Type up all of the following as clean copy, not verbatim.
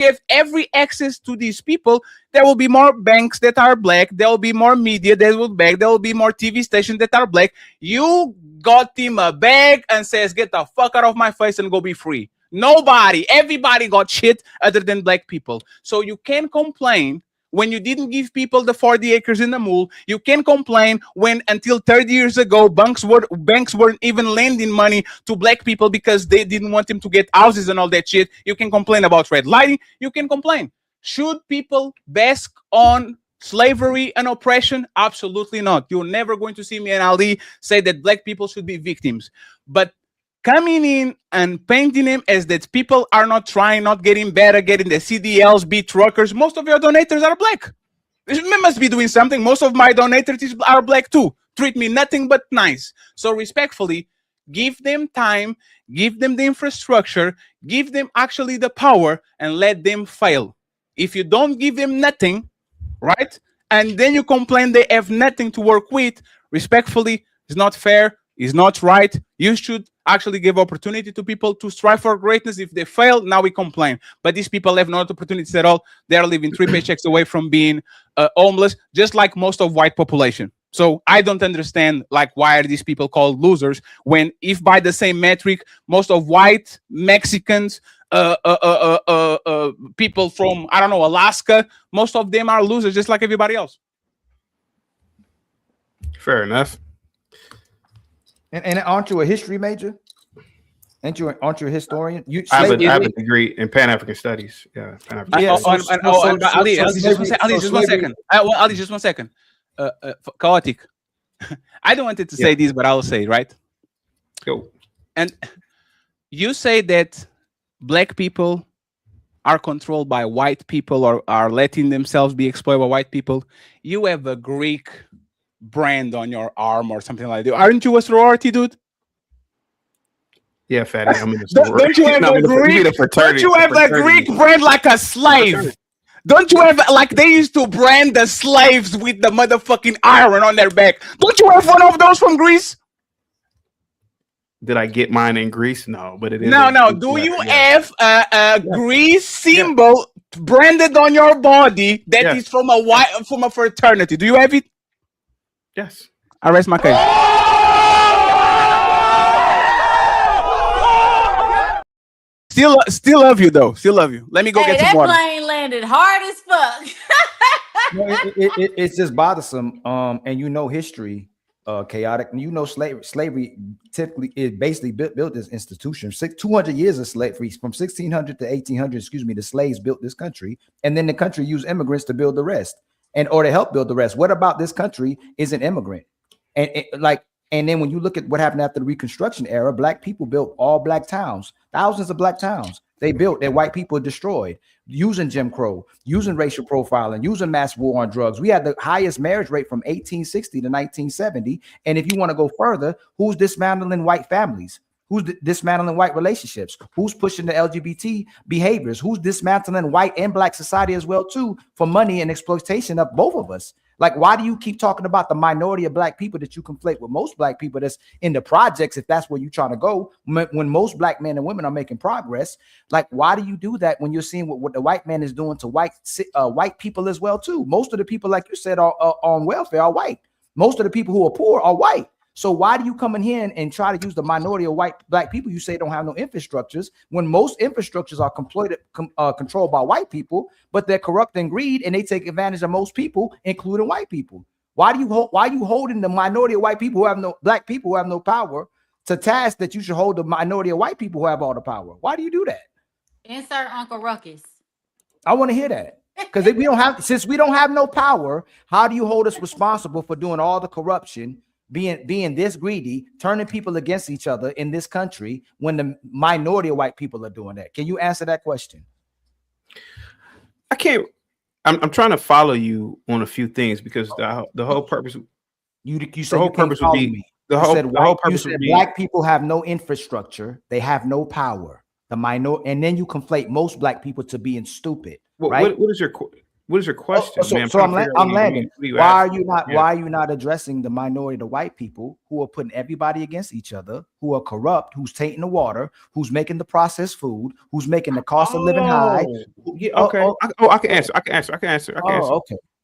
give every access to these people, there will be more banks that are black. There will be more media that will black. There will be more TV stations that are black. You got him a bag and says, "Get the fuck out of my face and go be free." Nobody, everybody got shit other than black people. So you can't complain when you didn't give people the 40 acres in the mall. You can complain when until 30 years ago banks weren't even lending money to black people because they didn't want them to get houses and all that shit. You can complain about red lighting. You can complain. Should people bask on slavery and oppression? Absolutely not. You're never going to see me and Ali say that black people should be victims. But coming in and painting them as that people are not trying, not getting better, getting the CDLs, be truckers. Most of your donators are black. They must be doing something. Most of my donators are black too. Treat me nothing but nice. So respectfully, give them time, give them the infrastructure, give them actually the power, and let them fail. If you don't give them nothing, right, and then you complain they have nothing to work with, respectfully, it's not fair, it's not right. You should actually give opportunity to people to strive for greatness. If they fail, now we complain. But these people have no opportunities at all. They are living 3 paychecks away from being homeless, just like most of white population. So I don't understand, like, why are these people called losers when, if by the same metric, most of white Mexicans, people from, I don't know, Alaska, most of them are losers, just like everybody else. Fair enough. And aren't you a history major? Aren't you a historian? I have a degree in Pan African Studies. Yeah, Ali, just one second. Ali, just 1 second. Chaotic. I don't want it to say this, but I will say it, right? Go. And you say that black people are controlled by white people or are letting themselves be exploited by white people. You have a Greek brand on your arm or something like that. Aren't you a sorority, dude? Yeah, fatty. I'm in a sorority. Don't you have a Greek brand like a slave? Don't you have, like, they used to brand the slaves with the motherfucking iron on their back? Don't you have one of those from Greece? Did I get mine in Greece? No, but it is. No. Do you have a Greece symbol branded on your body that is from a fraternity? Do you have it? Yes. I rest my case. Still love you though. Still love you. Let me go get some water. That plane landed hard as fuck. It's just bothersome. And you know history, chaotic. And you know slavery typically is basically built this institution. 200 years of slavery from 1600 to 1800. The slaves built this country, and then the country used immigrants to build the rest, or to help build the rest. What about this country is an immigrant? And then when you look at what happened after the Reconstruction era, black people built all black towns, thousands of black towns. They built that white people destroyed, using Jim Crow, using racial profiling, using mass war on drugs. We had the highest marriage rate from 1860 to 1970. And if you want to go further, who's dismantling white families? Who's dismantling white relationships? Who's pushing the LGBT behaviors? Who's dismantling white and black society as well, too, for money and exploitation of both of us? Like, why do you keep talking about the minority of black people that you conflate with most black people that's in the projects, if that's where you're trying to go, when most black men and women are making progress? Like, why do you do that when you're seeing what the white man is doing to white people as well, too? Most of the people, like you said, are on welfare are white. Most of the people who are poor are white. So why do you come in here and try to use the minority of black people you say don't have no infrastructures when most infrastructures are controlled by white people, but they're corrupt and greed and they take advantage of most people, including white people? Why are you holding the minority of white people who have no black people who have no power to task that you should hold the minority of white people who have all the power? Why do you do that? Insert Uncle Ruckus. I want to hear that. Because since we don't have no power, how do you hold us responsible for doing all the corruption, being this greedy, turning people against each other in this country when the minority of white people are doing that? Can you answer that question? I can't. I'm trying to follow you on a few things because the whole purpose. You said the whole purpose would be the whole purpose would be black people have no infrastructure, they have no power. And then you conflate most black people to being stupid. Right? What is your What is your question, man? So I'm landing. Why are you not? Yeah. Why are you not addressing the minority, the white people who are putting everybody against each other, who are corrupt, who's tainting the water, who's making the processed food, who's making the cost of living high? Yeah, okay. I can answer. I can answer.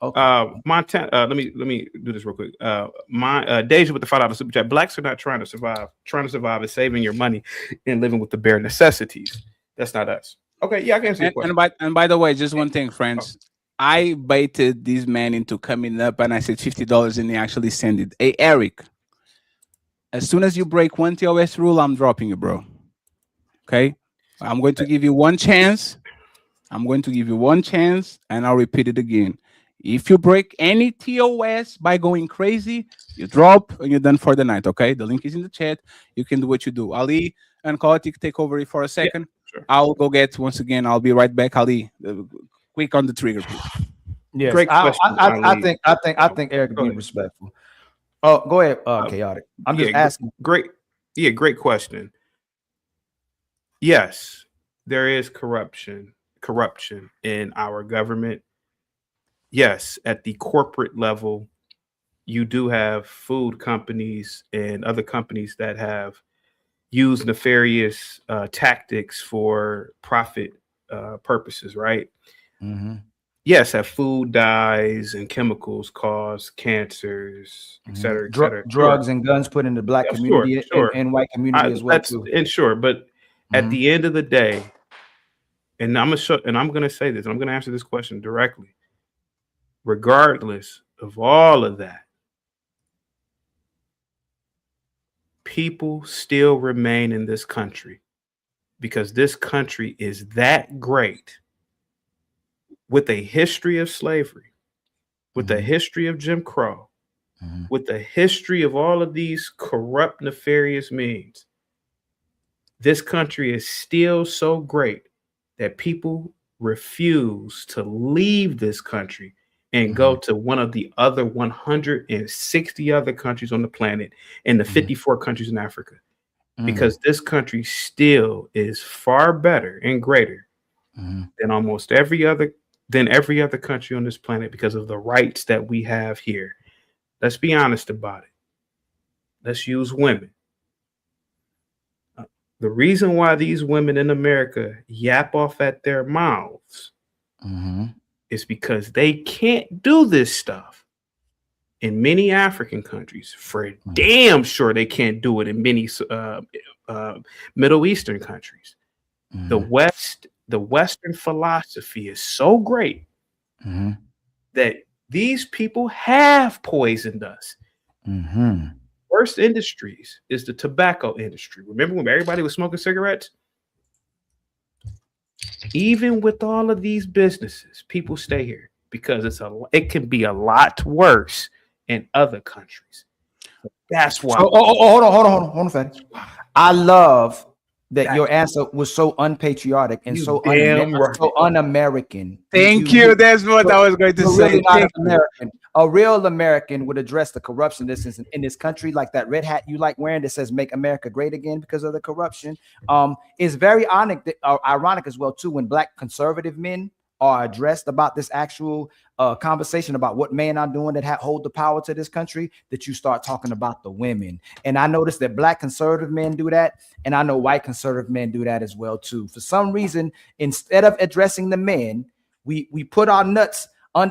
Okay. Montana. Let me do this real quick. Deja with the $5 super chat. Blacks are not trying to survive. Trying to survive is saving your money and living with the bare necessities. That's not us. Okay, yeah, I can answer your question. And by the way, just one thing, friends. I baited this man into coming up, and I said $50, and he actually sent it. Hey, Eric, as soon as you break one TOS rule, I'm dropping you, bro. Okay, I'm going to give you one chance. And I'll repeat it again. If you break any TOS by going crazy, you drop and you're done for the night. Okay, the link is in the chat. You can do what you do. Ali and Chaotic, take over it for a second. Yeah, sure. I'll go get once again. I'll be right back. Ali, quick on the trigger, please. Yes, Great question. I think Eric is being respectful. Oh, go ahead, Chaotic. I'm just asking. Great question. Yes, there is corruption in our government. Yes, at the corporate level, you do have food companies and other companies that have used nefarious tactics for profit purposes, right? Mm-hmm. Yes, that food dyes and chemicals cause cancers, et cetera, et cetera. Drugs and guns put in the black community and white community as well too. And sure, but at the end of the day, and I'm gonna say this, and I'm gonna answer this question directly. Regardless of all of that, people still remain in this country because this country is that great, with a history of slavery, with a history of Jim Crow, with a history of all of these corrupt, nefarious means. This country is still so great that people refuse to leave this country and go to one of the other 160 other countries on the planet and the 54 countries in Africa, because this country still is far better and greater than almost every other country on this planet because of the rights that we have here. Let's be honest about it. Let's use women. The reason why these women in America yap off at their mouths is because they can't do this stuff in many African countries. For damn sure they can't do it in many Middle Eastern countries. The Western philosophy is so great that these people have poisoned us. Worst industries is the tobacco industry. Remember when everybody was smoking cigarettes? Even with all of these businesses, people stay here because it can be a lot worse in other countries. That's why. Hold on, Fatty. I love that your answer was so unpatriotic and so un-American. Thank you. That's what I was going to say. Really not American. A real American would address the corruption that's in this country, like that red hat you like wearing that says "Make America Great Again" because of the corruption. It's very ironic as well too when black conservative men are addressed about this actual conversation about what men are doing that hold the power to this country, that you start talking about the women. And I noticed that black conservative men do that, and I know white conservative men do that as well too. For some reason, instead of addressing the men, we put our nuts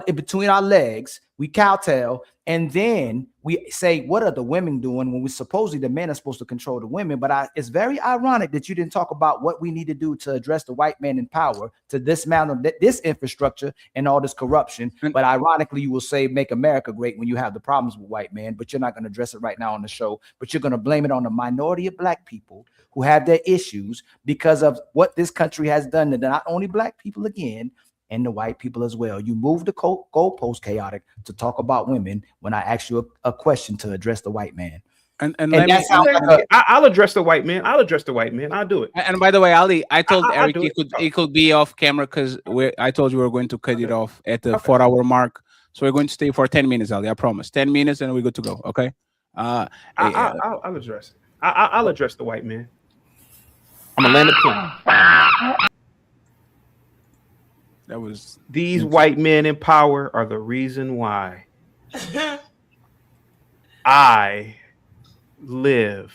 in between our legs, we cowtail, and then we say, what are the women doing when we supposedly the men are supposed to control the women? But it's very ironic that you didn't talk about what we need to do to address the white man in power to dismantle this infrastructure and all this corruption. But ironically, you will say "Make America Great" when you have the problems with white men, but you're not going to address it right now on the show. But you're going to blame it on the minority of black people who have their issues because of what this country has done to not only black people again, and the white people as well. You moved the goalpost, Chaotic, to talk about women when I asked you a question to address the white man. And I'll address the white man. I'll do it. And by the way, Ali, I told Eric he could be off camera because I told you we were going to cut it off at the 4-hour mark. So we're going to stay for 10 minutes, Ali. I promise. 10 minutes and we're good to go. Okay. I'll address it. I'll address the white man. I'm gonna land the plane. That was These white men in power are the reason why I live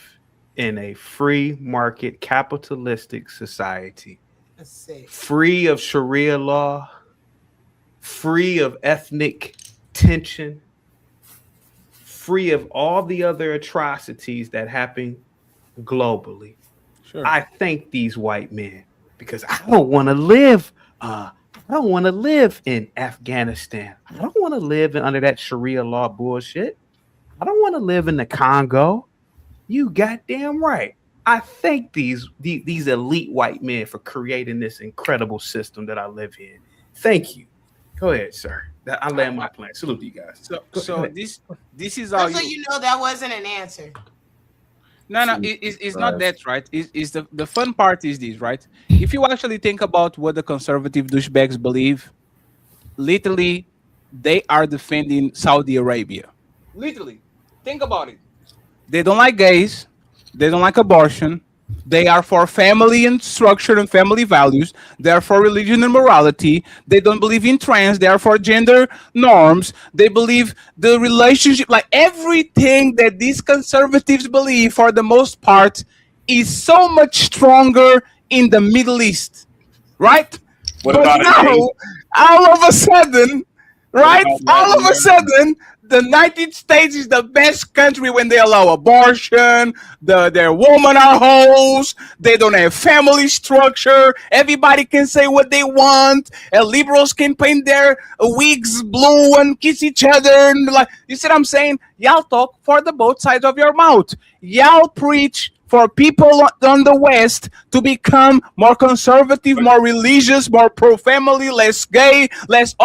in a free market capitalistic society, free of Sharia law, free of ethnic tension, free of all the other atrocities that happen globally. sure. I thank these white men because I don't want to live. I don't want to live in Afghanistan. I don't want to live under that Sharia law bullshit. I don't want to live in the Congo. You goddamn right. I thank these elite white men for creating this incredible system that I live in. Thank you. Go ahead, sir. I land my plane. Salute to you guys. So this is how Just so you know, that wasn't an answer. No, it's not that, right? It's the fun part is this, right? If you actually think about what the conservative douchebags believe, literally, they are defending Saudi Arabia. Literally, think about it. They don't like gays. They don't like abortion. They are for family and structure and family values. They are for religion and morality. They don't believe in trans. They are for gender norms. They believe the relationship, like everything that these conservatives believe for the most part is so much stronger in the Middle East, right? What But about now, it? all of a sudden, right? about All of Latin a sudden, the United States is the best country when they allow abortion. Their women are hoes. They don't have family structure. Everybody can say what they want. And liberals can paint their wigs blue and kiss each other. And like, you see what I'm saying? Y'all talk for the both sides of your mouth. Y'all preach for people on the West to become more conservative, more religious, more pro-family, less gay, less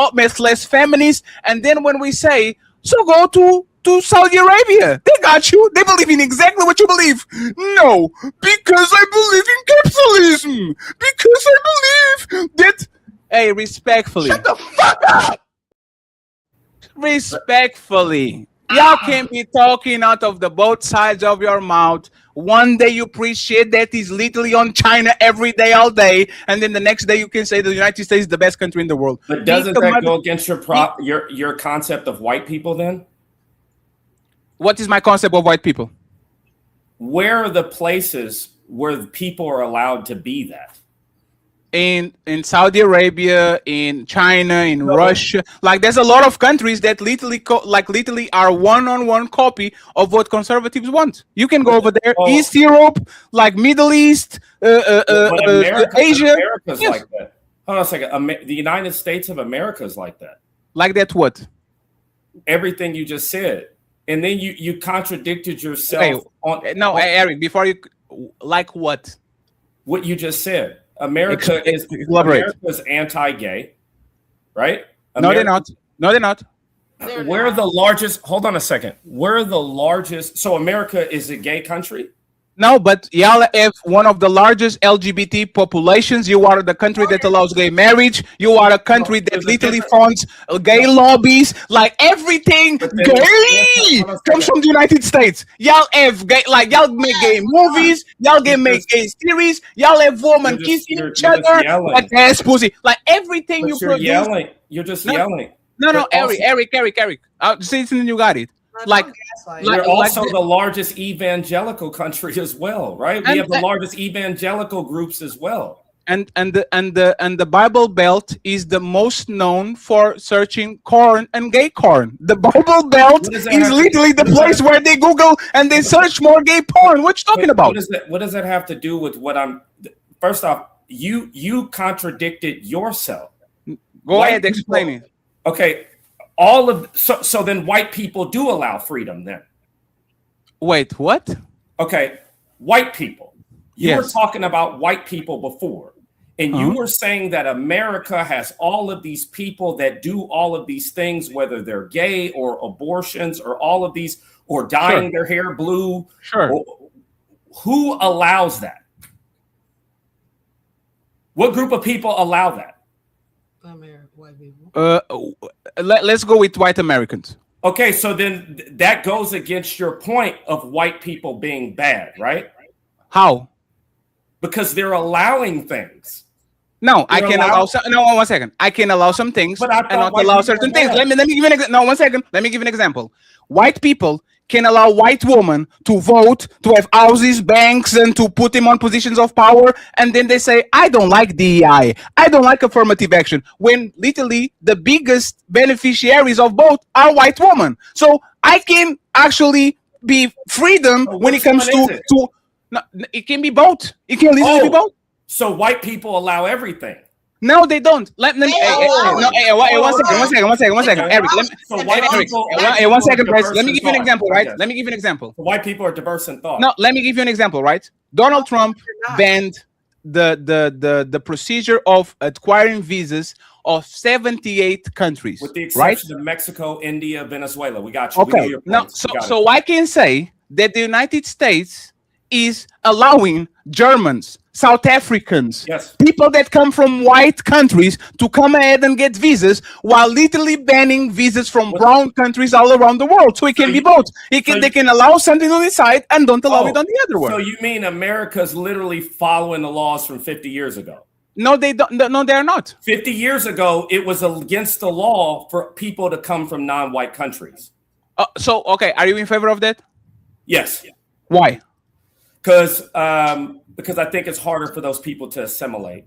feminist. And then when we say, so go to Saudi Arabia, they got you. They believe in exactly what you believe. No, because I believe in capitalism. Because I believe that. Hey, respectfully. Shut the fuck up. Respectfully. Y'all can't be talking out of the both sides of your mouth. One day you preach shit that is literally on China every day, all day, and then the next day you can say the United States is the best country in the world. But doesn't that go against your concept of white people then? What is my concept of white people? Where are the places where people are allowed to be that? In Saudi Arabia, in China, in Russia, like there's a lot of countries that literally are one-on-one copy of what conservatives want. You can go over there, East Europe, like Middle East, Asia. America's like that. Hold on a second. The United States of America is like that. Like that what? Everything you just said. And then you contradicted yourself Eric, before you, like what? What you just said. America's anti-gay, right? No, they're not. No, they're not. We're the largest. Hold on a second. We're the largest. So America is a gay country? No, but y'all have one of the largest LGBT populations. You are the country that allows gay marriage. You are a country that literally funds gay lobbies. Like everything gay comes from the United States. Y'all have gay, like y'all make gay movies. Y'all make gay series. Y'all have women kissing each other like ass pussy. Like everything you produce. Yelling. You're just yelling. No, Eric. Since you got it. We're also the largest evangelical country as well, right? We have the largest evangelical groups as well. And the Bible Belt is the most known for searching corn and gay corn. The Bible Belt is literally the place where they Google and they search more gay porn. What you talking about? What does that have to do with what I'm? First off, you contradicted yourself. Go ahead, explain it. Okay. So then white people do allow freedom then. Wait, what? Okay, white people. You were talking about white people before, and you were saying that America has all of these people that do all of these things, whether they're gay or abortions or all of these, or dyeing their hair blue. Sure. Who allows that? What group of people allow that? White people. Let's go with white Americans. Okay, so then that goes against your point of white people being bad, right? How? Because they're allowing things. No, I You're can allowed- allow some. No, 1 second. I can allow some things But I and thought not white allow people certain were things. bad. Let me give an no. 1 second. Let me give you an example. White people can allow white women to vote, to have houses, banks, and to put them on positions of power, and then they say, "I don't like DEI. I don't like affirmative action." When literally the biggest beneficiaries of both are white women. So I can actually be freedom So when it which comes one is to it? to. No, it can be both. It can literally be Oh. both. So white people allow everything. No, they don't. Let me. They Hey, allow no, it. hey, one second. Okay. Eric, let me. So Hey, white Eric, people. hey, white one people are second, guys. diverse Let me in give you an thought. example, right? Okay. Let me give you an example. So white people are diverse in thought. No, let me give you an example, right? Donald Trump not. banned the procedure of acquiring visas of 78 countries, With the right? exception of Mexico, India, Venezuela. We got you. We know Okay. your Now, points. We got it. so I can say that the United States is allowing Germans, South Africans, Yes. people that come from white countries to come ahead and get visas, while literally banning visas from brown countries all around the world. So it can be both. They can allow something on the side and don't allow it on the other one. So you mean America's literally following the laws from 50 years ago? No, they don't. No, they are not. 50 years ago, it was against the law for people to come from non-white countries. So okay, are you in favor of that? Yes, Why? because I think it's harder for those people to assimilate.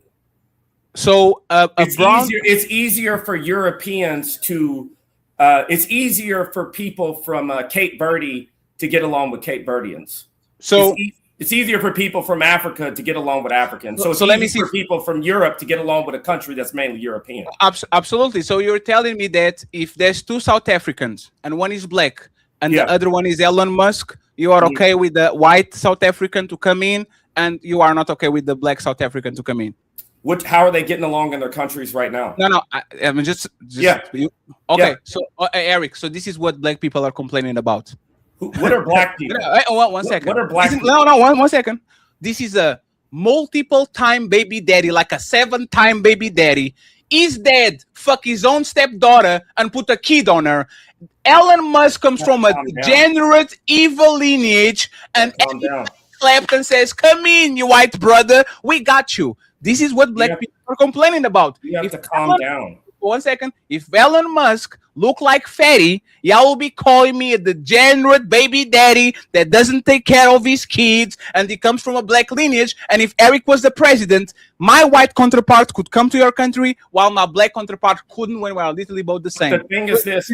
So It's easier for Europeans to. It's easier for people from Cape Verde to get along with Cape Verdeans. So It's easier for people from Africa to get along with Africans. So it's let me easier for people from Europe to get along with a country that's mainly European. absolutely. So you're telling me that if there's two South Africans and one is black and Yeah. the other one is Elon Musk, you are okay with the white South African to come in, and you are not okay with the black South African to come in. How are they getting along in their countries right now? No. I mean just Yeah. okay. Yeah. So Eric, so this is what black people are complaining about. What are black people? One second. What are black This is- people? No, 1 second. This is a multiple time baby daddy, like a 7-time baby daddy. Is dead, fuck his own stepdaughter and put a kid on her. Elon Musk comes from a Calm down. degenerate, evil lineage, and Calm down. Clapton says, "Come in, you white brother, we got you." This is what black Yeah. people are complaining about. You have If to calm Elon- down. 1 second. If Elon Musk look like fatty, y'all will be calling me a degenerate baby daddy that doesn't take care of his kids and he comes from a black lineage. And if Eric was the president, my white counterpart could come to your country while my black counterpart couldn't when we are literally both the same. The thing is this: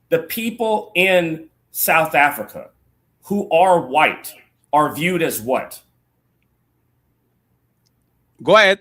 the people in South Africa who are white are viewed as what? Go ahead.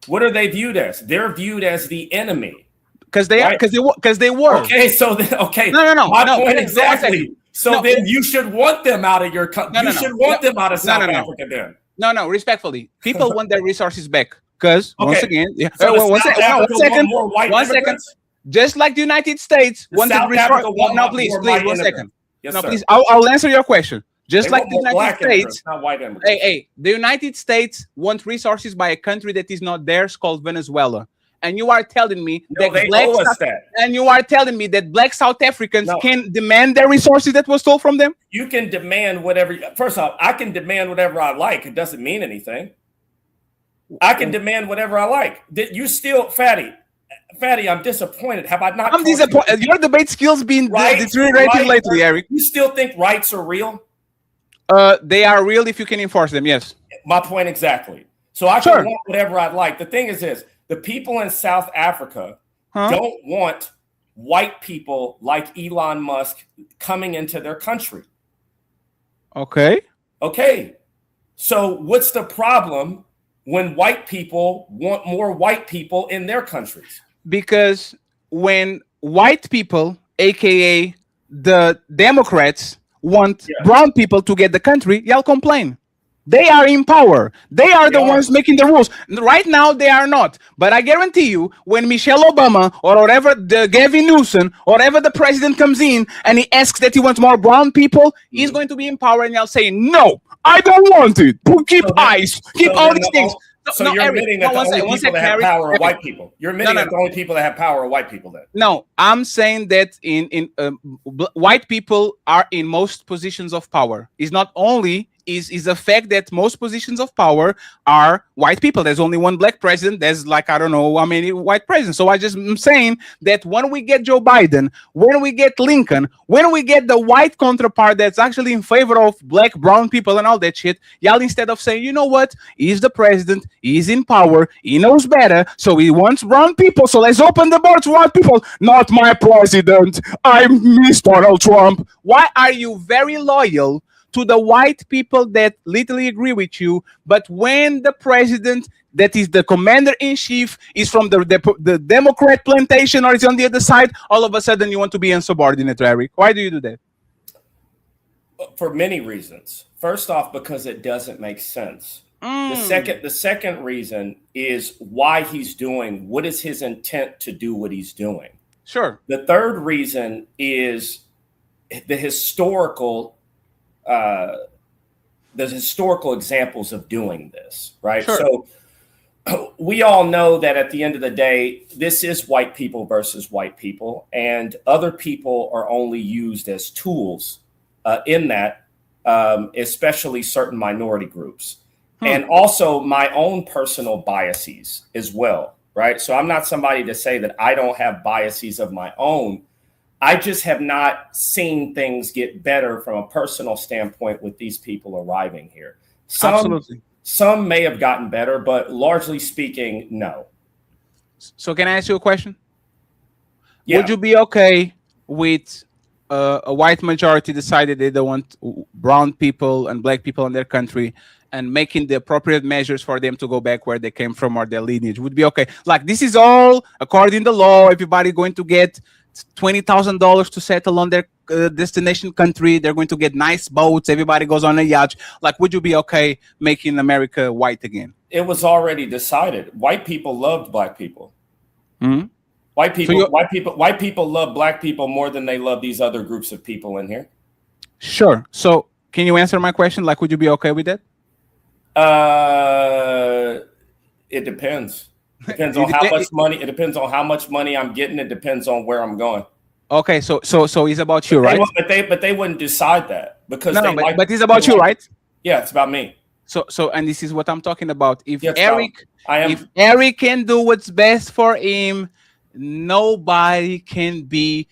What are they viewed as? They're viewed as the enemy. Because they Right. were. Okay, so okay. No. My no, point no, exactly. So No. then you should want them out of your country. No, You should want them out of South Africa then. No, respectfully. People want their resources back. Because once Okay. again, yeah. So does one South second, Africa one second. want more white 1 second. immigrants? Just like the United States Does wanted South resources. Africa want No, more please, white 1 immigrants? second. Yes, No, sir. please, I'll answer your question. Just They like want the more United black States, immigrants, not white immigrants. hey, the United States want resources by a country that is not theirs called Venezuela. And you are telling me No, that they black owe us South- that. and you are telling me that black South Africans No. can demand their resources that was stole from them? You can demand whatever. First off, I can demand whatever I like. It doesn't mean anything. I can demand whatever I like. You still, Fatty, I'm disappointed. Have I not? I'm told you- disappointed. Your debate skills been Right, deteriorating right. lately, Eric. You still think rights are real? They are real if you can enforce them. Yes. My point exactly. So I Sure. can want whatever I'd like. The thing is this: the people in South Africa Huh? don't want white people like Elon Musk coming into their country. Okay. Okay. So what's the problem when white people want more white people in their countries? Because when white people, aka the Democrats, want Yeah. brown people to get the country, y'all complain. They are in power. They are the They are. ones making the rules. Right now, they are not. But I guarantee you, when Michelle Obama or whatever the Gavin Newsom or whatever the president comes in and he asks that he wants more brown people, he's Mm-hmm. going to be in power, and y'all saying, "No, I don't want it. Keep So then- ICE, keep so all then these the things." So No, you're Eric, admitting no, that the one only second, one people that second, have Eric, power are Eric. white people. You're admitting No, that the only people that have power are white people then. No, I'm saying that white people are in most positions of power. It's not only is the fact that most positions of power are white people. There's only one black president. There's like, I don't know how many white presidents. So I'm saying that when we get Joe Biden, when we get Lincoln, when we get the white counterpart that's actually in favor of black, brown people and all that shit, y'all, instead of saying, you know what, he's the president, he's in power, he knows better, so he wants brown people, so let's open the door to white people. Not my president, I'm Miss Donald Trump. Why are you very loyal to the white people that literally agree with you, but when the president that is the commander-in-chief is from the Democrat plantation or is on the other side, all of a sudden you want to be insubordinate, Eric? Why do you do that? For many reasons. First off, because it doesn't make sense. The second reason is why he's doing, what is his intent to do what he's doing? Sure. The third reason is the historical examples of doing this, right? Sure. So we all know that at the end of the day, this is white people versus white people, and other people are only used as tools in that, especially certain minority groups. And also my own personal biases as well, right? So I'm not somebody to say that I don't have biases of my own. I just have not seen things get better from a personal standpoint with these people arriving here. Absolutely. Some may have gotten better, but largely speaking, no. So can I ask you a question? Yeah. Would you be okay with a white majority decided they don't want brown people and black people in their country and making the appropriate measures for them to go back where they came from or their lineage? Would be okay? Like, this is all according to law. Everybody going to get $20,000 to settle on their destination country. They're going to get nice boats. Everybody goes on a yacht. Like, would you be okay making America white again? It was already decided. White people loved black people. Mm-hmm. White people love black people more than they love these other groups of people in here. Sure. So can you answer my question? Like, would you be okay with that? It depends. Depends on how much money. It depends on how much money I'm getting. It depends on where I'm going. Okay, so it's about you, right? But they wouldn't decide that because but it's about you, right? Yeah, it's about me. So and this is what I'm talking about. If Yes, if Eric can do what's best for him, nobody can be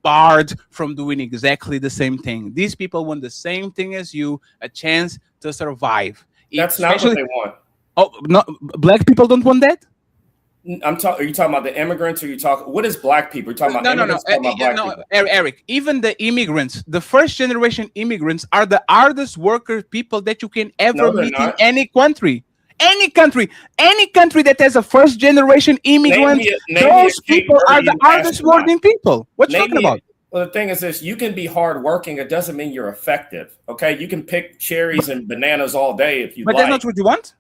barred from doing exactly the same thing. These people want the same thing as you, a chance to survive. That's not what they want. Oh, no, black people don't want that? Are you talking about the immigrants, or what is black people? You're talking about immigrants, talking about black people? Eric, even the immigrants, the first generation immigrants are the hardest worker people that you can ever meet in any country. Any country that has a first generation immigrant, those people are the hardest working people. What you talking about? Well, the thing is this: you can be hardworking. It doesn't mean you're effective. Okay, you can pick cherries and bananas all day if you like. But that's not what you want.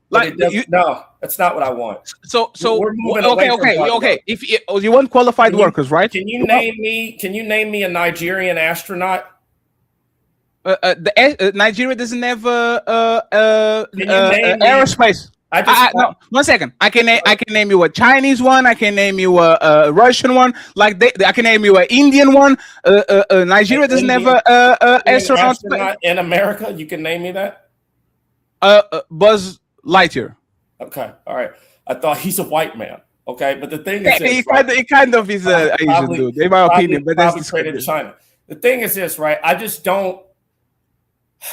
No, that's not what I want. So we're moving away from okay. If you want qualified workers, right? Can you name me a Nigerian astronaut? Nigeria doesn't have aerospace. No, 1 second. I can name you a Chinese one. I can name you a Russian one. Like I can name you an Indian one. Nigeria doesn't have a astronaut in America. You can name me that. Buzz Lightyear. Okay, all right. I thought he's a white man. Okay, but the thing is, he kind of is an Asian dude, in my opinion. But that's traded in China. The thing is this, right? I just don't.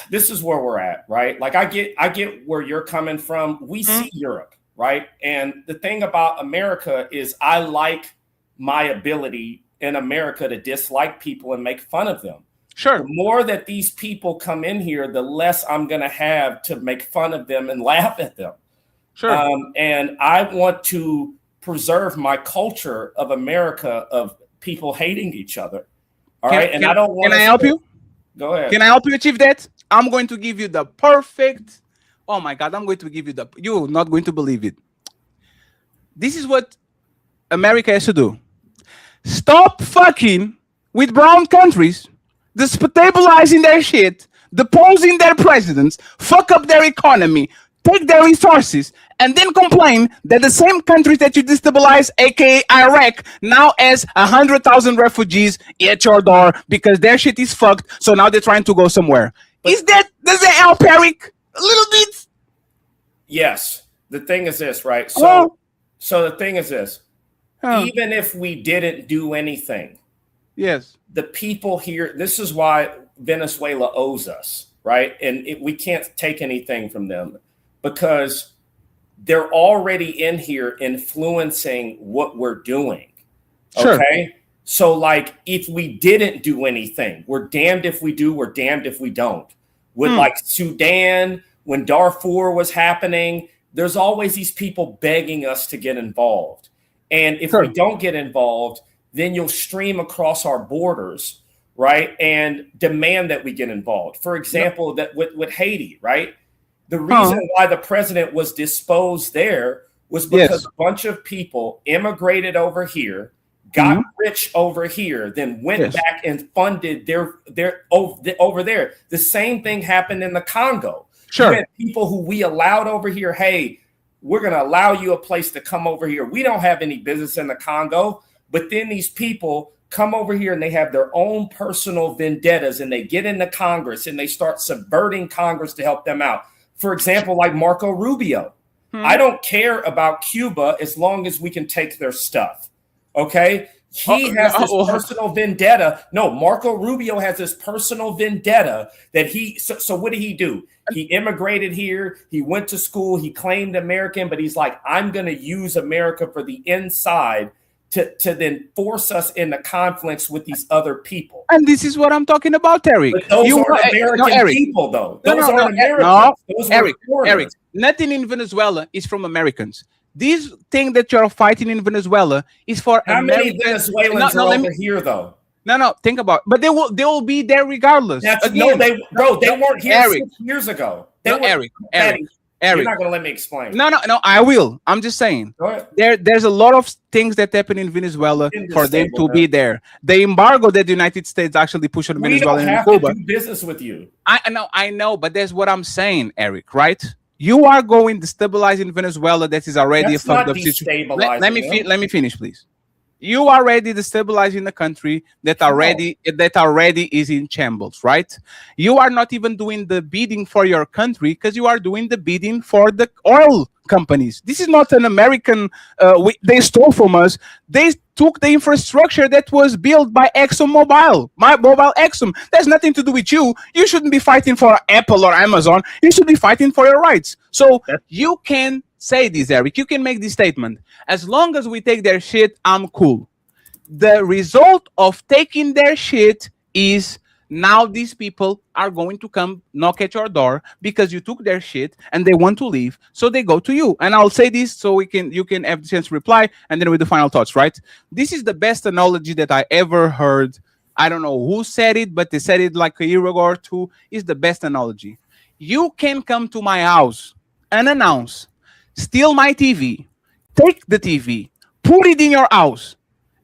This is where we're at, right? Like I get where you're coming from. We see Europe, right? And the thing about America is I like my ability in America to dislike people and make fun of them. Sure. The more that these people come in here, the less I'm going to have to make fun of them and laugh at them. Sure. And I want to preserve my culture of America of people hating each other. All right. And I don't want Can I help you? Go ahead. Can I help you achieve that? I'm going to give you the perfect. Oh my God, I'm going to give you you're not going to believe it. This is what America has to do. Stop fucking with brown countries, destabilizing their shit, deposing their presidents, fuck up their economy, take their resources, and then complain that the same countries that you destabilize, aka Iraq, now has 100,000 refugees at your door because their shit is fucked. So now they're trying to go somewhere. Does that help, Eric? A little bit. Yes. The thing is this, right? Oh. So the thing is this. Huh. Even if we didn't do anything, Yes. the people here, this is why Venezuela owes us, right? And we can't take anything from them because they're already in here influencing what we're doing. Sure. Okay. So, like, if we didn't do anything, we're damned if we do, we're damned if we don't. With like Sudan, when Darfur was happening, there's always these people begging us to get involved. And if we don't get involved, then you'll stream across our borders, right? And demand that we get involved. For example, that with Haiti, right? The reason why the president was disposed there was because a bunch of people immigrated over here, got rich over here, then went back and funded their over there. The same thing happened in the Congo. Sure. You had people who we allowed over here, hey, we're going to allow you a place to come over here. We don't have any business in the Congo, but then these people come over here and they have their own personal vendettas and they get into Congress and they start subverting Congress to help them out. For example, like Marco Rubio. I don't care about Cuba as long as we can take their stuff. Okay. He has this personal vendetta. No, Marco Rubio has this personal vendetta that so what did he do? He immigrated here. He went to school. He claimed American, but he's like, I'm going to use America for the inside to then force us into conflicts with these other people. And this is what I'm talking about, Eric. But those aren't American people, though. Those aren't Americans. No, those Eric, nothing in Venezuela is from Americans. This thing that you're fighting in Venezuela is for How Americans. many Venezuelans are over here, though? No, think about it. But they will be there regardless. They weren't here 6 years ago. Eric. You're not going to let me explain. No, I will. I'm just saying. There's a lot of things that happen in Venezuela for them to be there. The embargo that the United States actually pushed on Venezuela and Cuba. We don't have to do business with you. I know, but that's what I'm saying, Eric, right? You are going destabilizing Venezuela that is already a fucked up situation. Let me finish, please. You are already destabilizing the country that already is in shambles, right? You are not even doing the bidding for your country because you are doing the bidding for the oil companies. This is not an American. They stole from us. They took the infrastructure that was built by ExxonMobil, Exxon. There's nothing to do with you. You shouldn't be fighting for Apple or Amazon. You should be fighting for your rights. So you can say this, Eric. You can make this statement. As long as we take their shit, I'm cool. The result of taking their shit is now these people are going to come knock at your door because you took their shit and they want to leave. So they go to you. And I'll say this so you can have the chance to reply and then with the final thoughts, right? This is the best analogy that I ever heard. I don't know who said it, but they said it like a year ago or two. It's the best analogy. You can come to my house and announce, steal my TV, take the TV, put it in your house.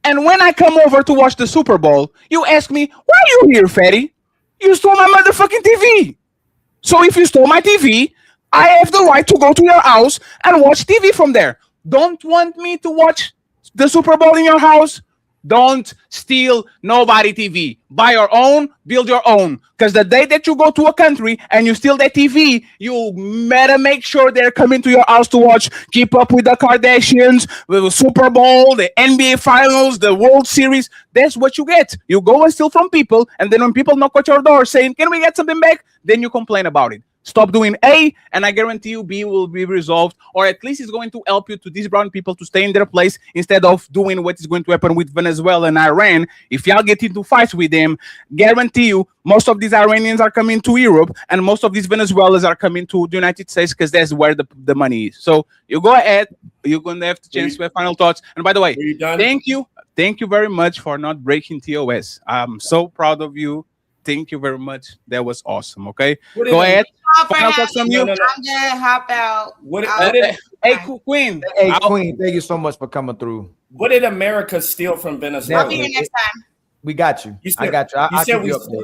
And when I come over to watch the Super Bowl, you ask me, why are you here, fatty? You stole my motherfucking TV. So if you stole my TV, I have the right to go to your house and watch TV from there. Don't want me to watch the Super Bowl in your house? Don't steal nobody TV. Buy your own, build your own. Because the day that you go to a country and you steal that TV, you better make sure they're coming to your house to watch Keep Up with the Kardashians, the Super Bowl, the NBA Finals, the World Series. That's what you get. You go and steal from people, and then when people knock at your door saying, can we get something back? Then you complain about it. Stop doing A, and I guarantee you B will be resolved, or at least it's going to help you to these brown people to stay in their place instead of doing what is going to happen with Venezuela and Iran. If y'all get into fights with them, guarantee you most of these Iranians are coming to Europe and most of these Venezuelans are coming to the United States because that's where the money is. So you go ahead. You're going to have the chance to have final thoughts. And by the way, thank you very much for not breaking TOS. I'm so proud of you. Thank you very much. That was awesome. Okay, go ahead. I'm gonna hop out. Hey, Queen. Hey, Queen. Thank you so much for coming through. What did America steal from Venezuela? I'll be here next time. We got you. I got you. I'll keep you updated.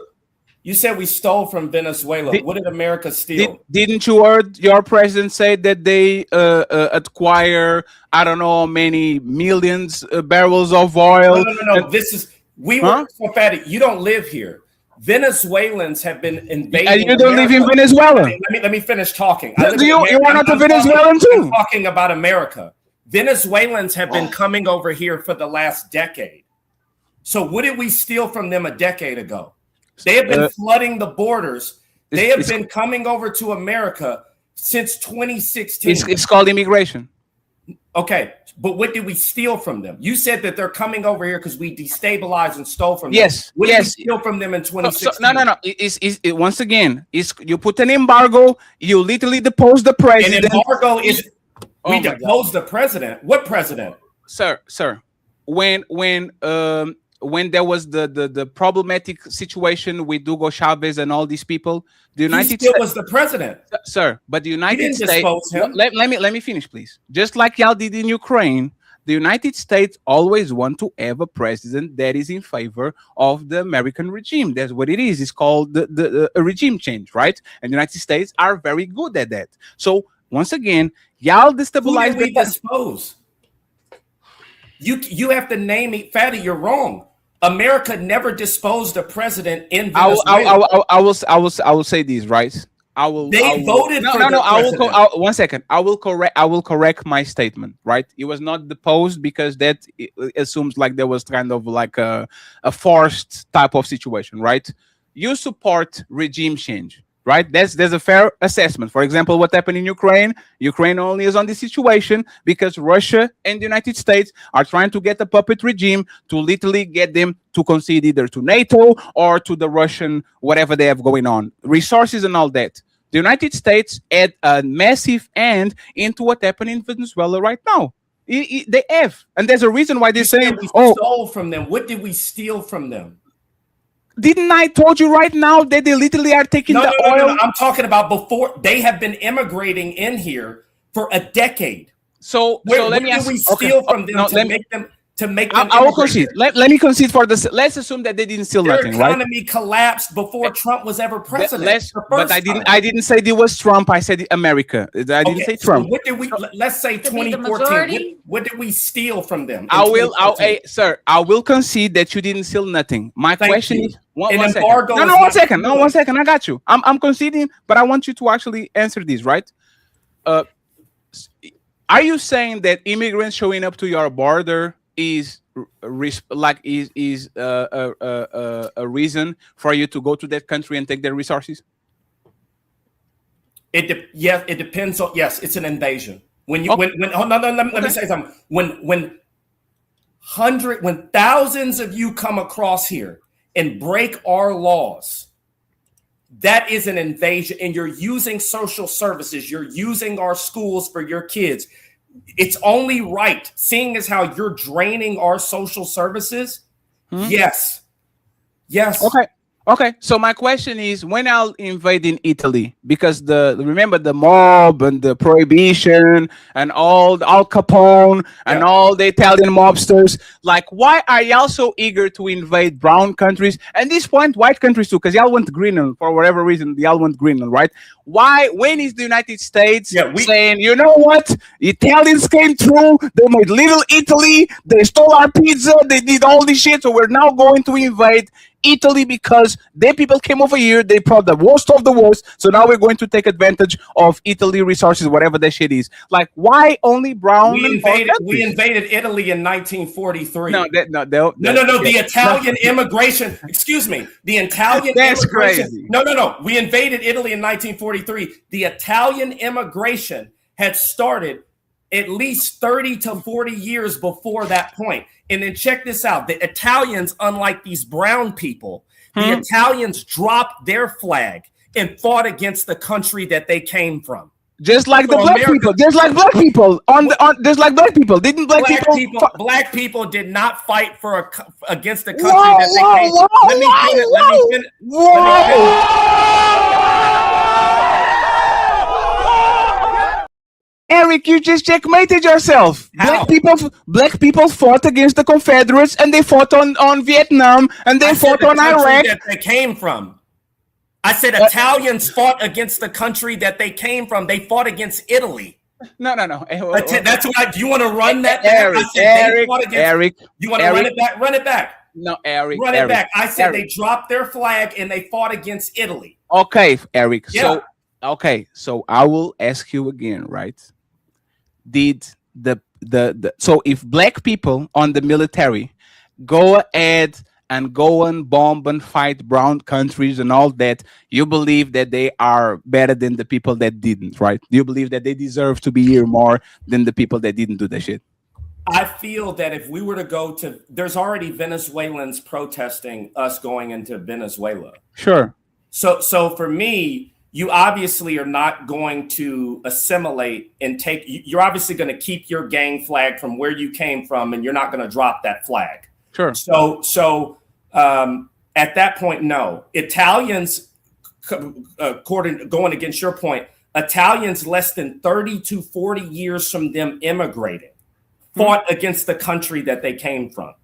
You said we stole from Venezuela. What did America steal? Didn't you heard your president say that they acquire, I don't know, many millions barrels of oil? No. We were so fatty. You don't live here. Venezuelans have been invading. And you don't live in America. Venezuela. Let me finish talking. You are not a Venezuelan too. I'm talking about America. Venezuelans have been coming over here for the last decade. So what did we steal from them a decade ago? They have been flooding the borders. They have been coming over to America since 2016. It's called immigration. Okay, but what did we steal from them? You said that they're coming over here because we destabilized and stole from them. Yes, What yes. did we steal from them in 2016? No. Once again, you put an embargo. You literally depose the president. An embargo is Oh we my deposed the president. What president? Sir. When there was the problematic situation with Hugo Chavez and all these people, the United He still States was the president. Sir, but the United didn't States. dispose him. Let me finish, please. Just like y'all did in Ukraine, the United States always want to have a president that is in favor of the American regime. That's what it is. It's called a regime change, right? And the United States are very good at that. So once again, y'all destabilize. Who did we dispose? You have to name it, Fatty. You're wrong. America never disposed a president in Venezuela. I will say this, right? They voted for the president. 1 second. I will correct my statement, right? It was not deposed because that assumes like there was kind of like a forced type of situation, right? You support regime change, right? There's a fair assessment. For example, what happened in Ukraine only is on this situation because Russia and the United States are trying to get a puppet regime to literally get them to concede either to NATO or to the Russian, whatever they have going on, resources and all that. The United States had a massive hand into what happened in Venezuela right now. They have. And there's a reason why they're saying, we stole from them. What did we steal from them? Didn't I told you right now that they literally are taking the oil? No. I'm talking about before. They have been immigrating in here for a decade. So let me ask. What did we steal from them to make them? I will concede. Let me concede for this. Let's assume that they didn't steal nothing, right? Their economy collapsed before Trump was ever president. But I didn't say it was Trump. I said America. I didn't say Trump. So what did we? Let's say 2014. What did we steal from them? I will concede that you didn't steal nothing. My question is. One second. I got you. I'm conceding, but I want you to actually answer this, right? Are you saying that immigrants showing up to your border is a reason for you to go to that country and take their resources? It depends on. Yes, it's an invasion. Let me say something. When thousands of you come across here and break our laws, that is an invasion. And you're using social services. You're using our schools for your kids. It's only right, seeing as how you're draining our social services. Yes. Okay. So my question is, when I'll invade in Italy, because remember the mob and the prohibition and all Al Capone and all the Italian mobsters, like why are y'all so eager to invade brown countries? And this point, white countries too, because y'all want Greenland for whatever reason. Y'all want Greenland, right? Why? When is the United States saying, you know what? Italians came through. They made little Italy. They stole our pizza. They did all this shit. So we're now going to invade Italy because their people came over here. They brought the worst of the worst. So now we're going to take advantage of Italy resources, whatever that shit is. Like, why only brown? We invaded Italy in 1943. No. The Italian immigration. Excuse me. The Italian That's immigration. crazy. No. We invaded Italy in 1943. The Italian immigration had started at least 30 to 40 years before that point. And then check this out. The Italians, unlike these brown people, the Italians dropped their flag and fought against the country that they came from. Just like the black people. Just like black people. Just like black people. Didn't black people? Black people did not fight against the country that they came from. Let me finish. Eric, you just checkmated yourself. How? Black people fought against the Confederates, and they fought on Vietnam, and they fought on Iraq. That they came from. I said Italians fought against the country that they came from. They fought against Italy. No. That's why. Do you want to run that? Eric. You want to run it back? Run it back. No, Eric. Run it Eric, back. I said Eric. they dropped their flag and they fought against Italy. Okay, Eric. Yeah. So I will ask you again, right? Did the so if black people on the military go ahead and go and bomb and fight brown countries and all that, you believe that they are better than the people that didn't, right? Do you believe that they deserve to be here more than the people that didn't do that shit? I feel that if we were to go to, there's already Venezuelans protesting us going into Venezuela. Sure. So for me, you obviously are not going to assimilate and take, you're obviously going to keep your gang flag from where you came from, and you're not going to drop that flag. Sure. So at that point, no. Italians, going against your point, Italians less than 30 to 40 years from them immigrated, fought against the country that they came from.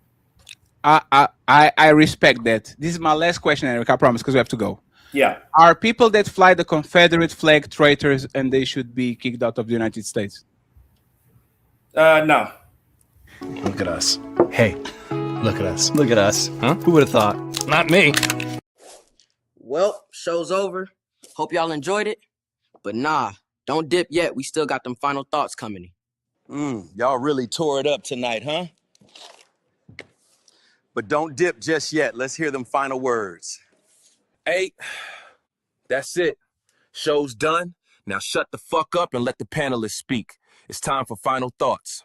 I respect that. This is my last question, Eric. I promise, because we have to go. Yeah. Are people that fly the Confederate flag traitors and they should be kicked out of the United States? No. Look at us. Hey, look at us. Look at us. Huh? Who would have thought? Not me. Well, show's over. Hope y'all enjoyed it. But nah, don't dip yet. We still got them final thoughts coming. Y'all really tore it up tonight, huh? But don't dip just yet. Let's hear them final words. Hey, that's it. Show's done. Now shut the fuck up and let the panelists speak. It's time for final thoughts.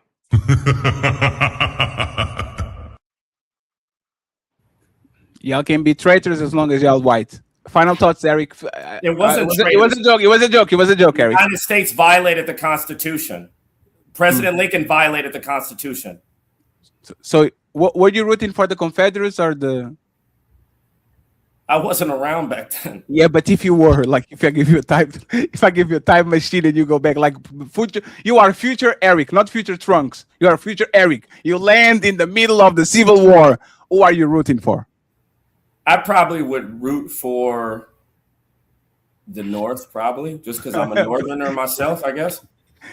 Y'all can be traitors as long as y'all white. Final thoughts, Eric. It wasn't it was a joke. It was a joke. It was a joke, Eric. The United States violated the Constitution. President Lincoln violated the Constitution. So were you rooting for the Confederates or the... I wasn't around back then. Yeah, but if you were, like, if I give you a time machine and you go back, like, future, you are future Eric, not future Trunks. You are future Eric. You land in the middle of the Civil War. Who are you rooting for? I probably would root for the North, probably, just because I'm a Northerner myself, I guess.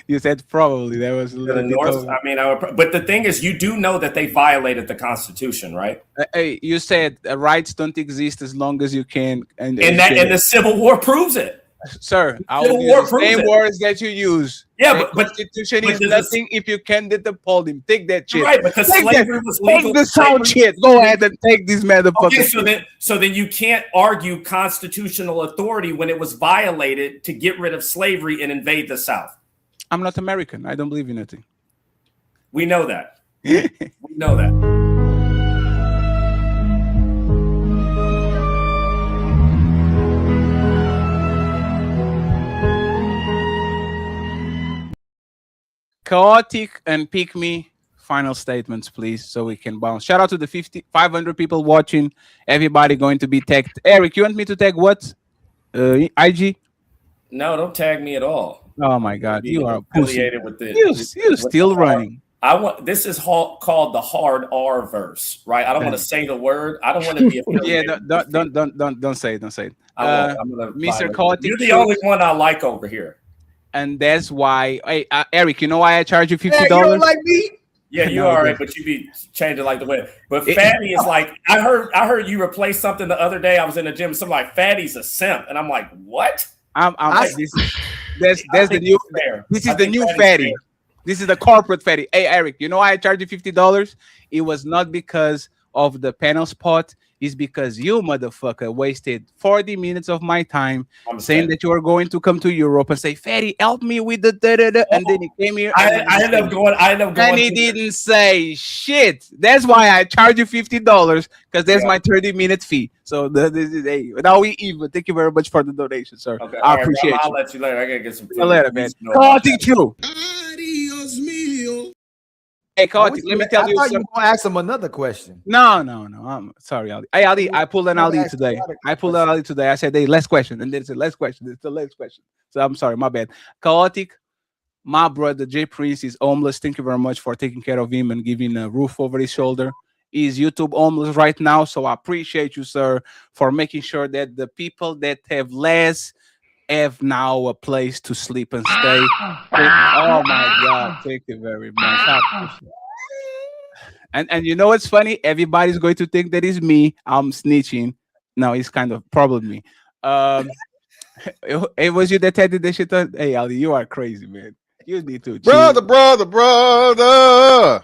You said probably. That was a little the North. I mean, but the thing is, you do know that they violated the Constitution, right? Hey, you said rights don't exist as long as you can, and the Civil War proves it. Sir, I will use the same words that you use. Yeah, the Constitution is nothing if you can't uphold him. Take that shit. Right, because slavery was legal. Take the sound shit. Go ahead and take these motherfuckers. Okay, so then you can't argue constitutional authority when it was violated to get rid of slavery and invade the South. I'm not American. I don't believe in anything. We know that. We know that. Chaotic and Pick Me, final statements, please, so we can bounce. Shout out to the 500 people watching. Everybody going to be tagged. Eric, you want me to tag what? IG? No, don't tag me at all. Oh my God, you are affiliated with the. You're still running. This is called the hard R verse, right? I don't want to say the word. I don't want to be affiliated. Yeah, don't say it. Don't say it. Mr. Chaotic, you're the only one I like over here, and that's why. Hey, Eric, you know why I charge you $50? You don't like me? Yeah, you are right, but you be changing like the way. But Fatty is like, I heard you replace something the other day. I was in the gym. Something like Fatty's a simp, and I'm like, what? That's the new. This is the new Fatty. This is the corporate Fatty. Hey, Eric, you know why I charge you $50? It was not because of the panel spot. It's because you, motherfucker, wasted 40 minutes of my time saying that you were going to come to Europe and say, Fatty, help me with the da-da-da. And then he came here. I ended up going. And he didn't say shit. That's why I charge you $50, because that's my 30-minute fee. So this is now we even. Thank you very much for the donation, sir. Okay, I appreciate you. I'll let you later. I gotta get some food. Later, man. Chaotic too. Hey, Chaotic, let me tell you. I thought you were gonna ask him another question. No. I'm sorry, Ali. Hey, Ali, I pulled an Ali today. I said, hey, last question. And then it's the last question. It's the last question. So I'm sorry, my bad. Chaotic, my brother, Jay Prince, is homeless. Thank you very much for taking care of him and giving a roof over his shoulder. He's YouTube homeless right now. So I appreciate you, sir, for making sure that the people that have less have now a place to sleep and stay. Oh my God, thank you very much. And you know what's funny? Everybody's going to think that it's me. I'm snitching. No, it's kind of probably me. It was you that did this shit. Hey, Ali, you are crazy, man. You need to chill. brother.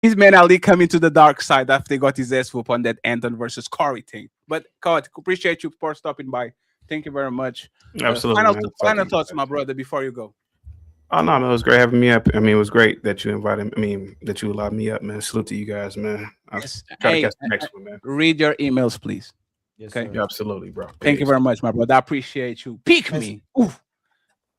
His man Ali coming to the dark side after they got his ass whoop on that Anton versus Corey thing. But God, appreciate you for stopping by. Thank you very much. Absolutely. Final thoughts, my brother, before you go. Oh no, man, it was great having me up. I mean, it was great that you invited. I mean, that you allowed me up, man. Salute to you guys, man. I'll try to catch the next one, man. Read your emails, please. Yes, Okay. sir. Absolutely, bro. Thank you very much, my brother. I appreciate you. Pick me. Oof.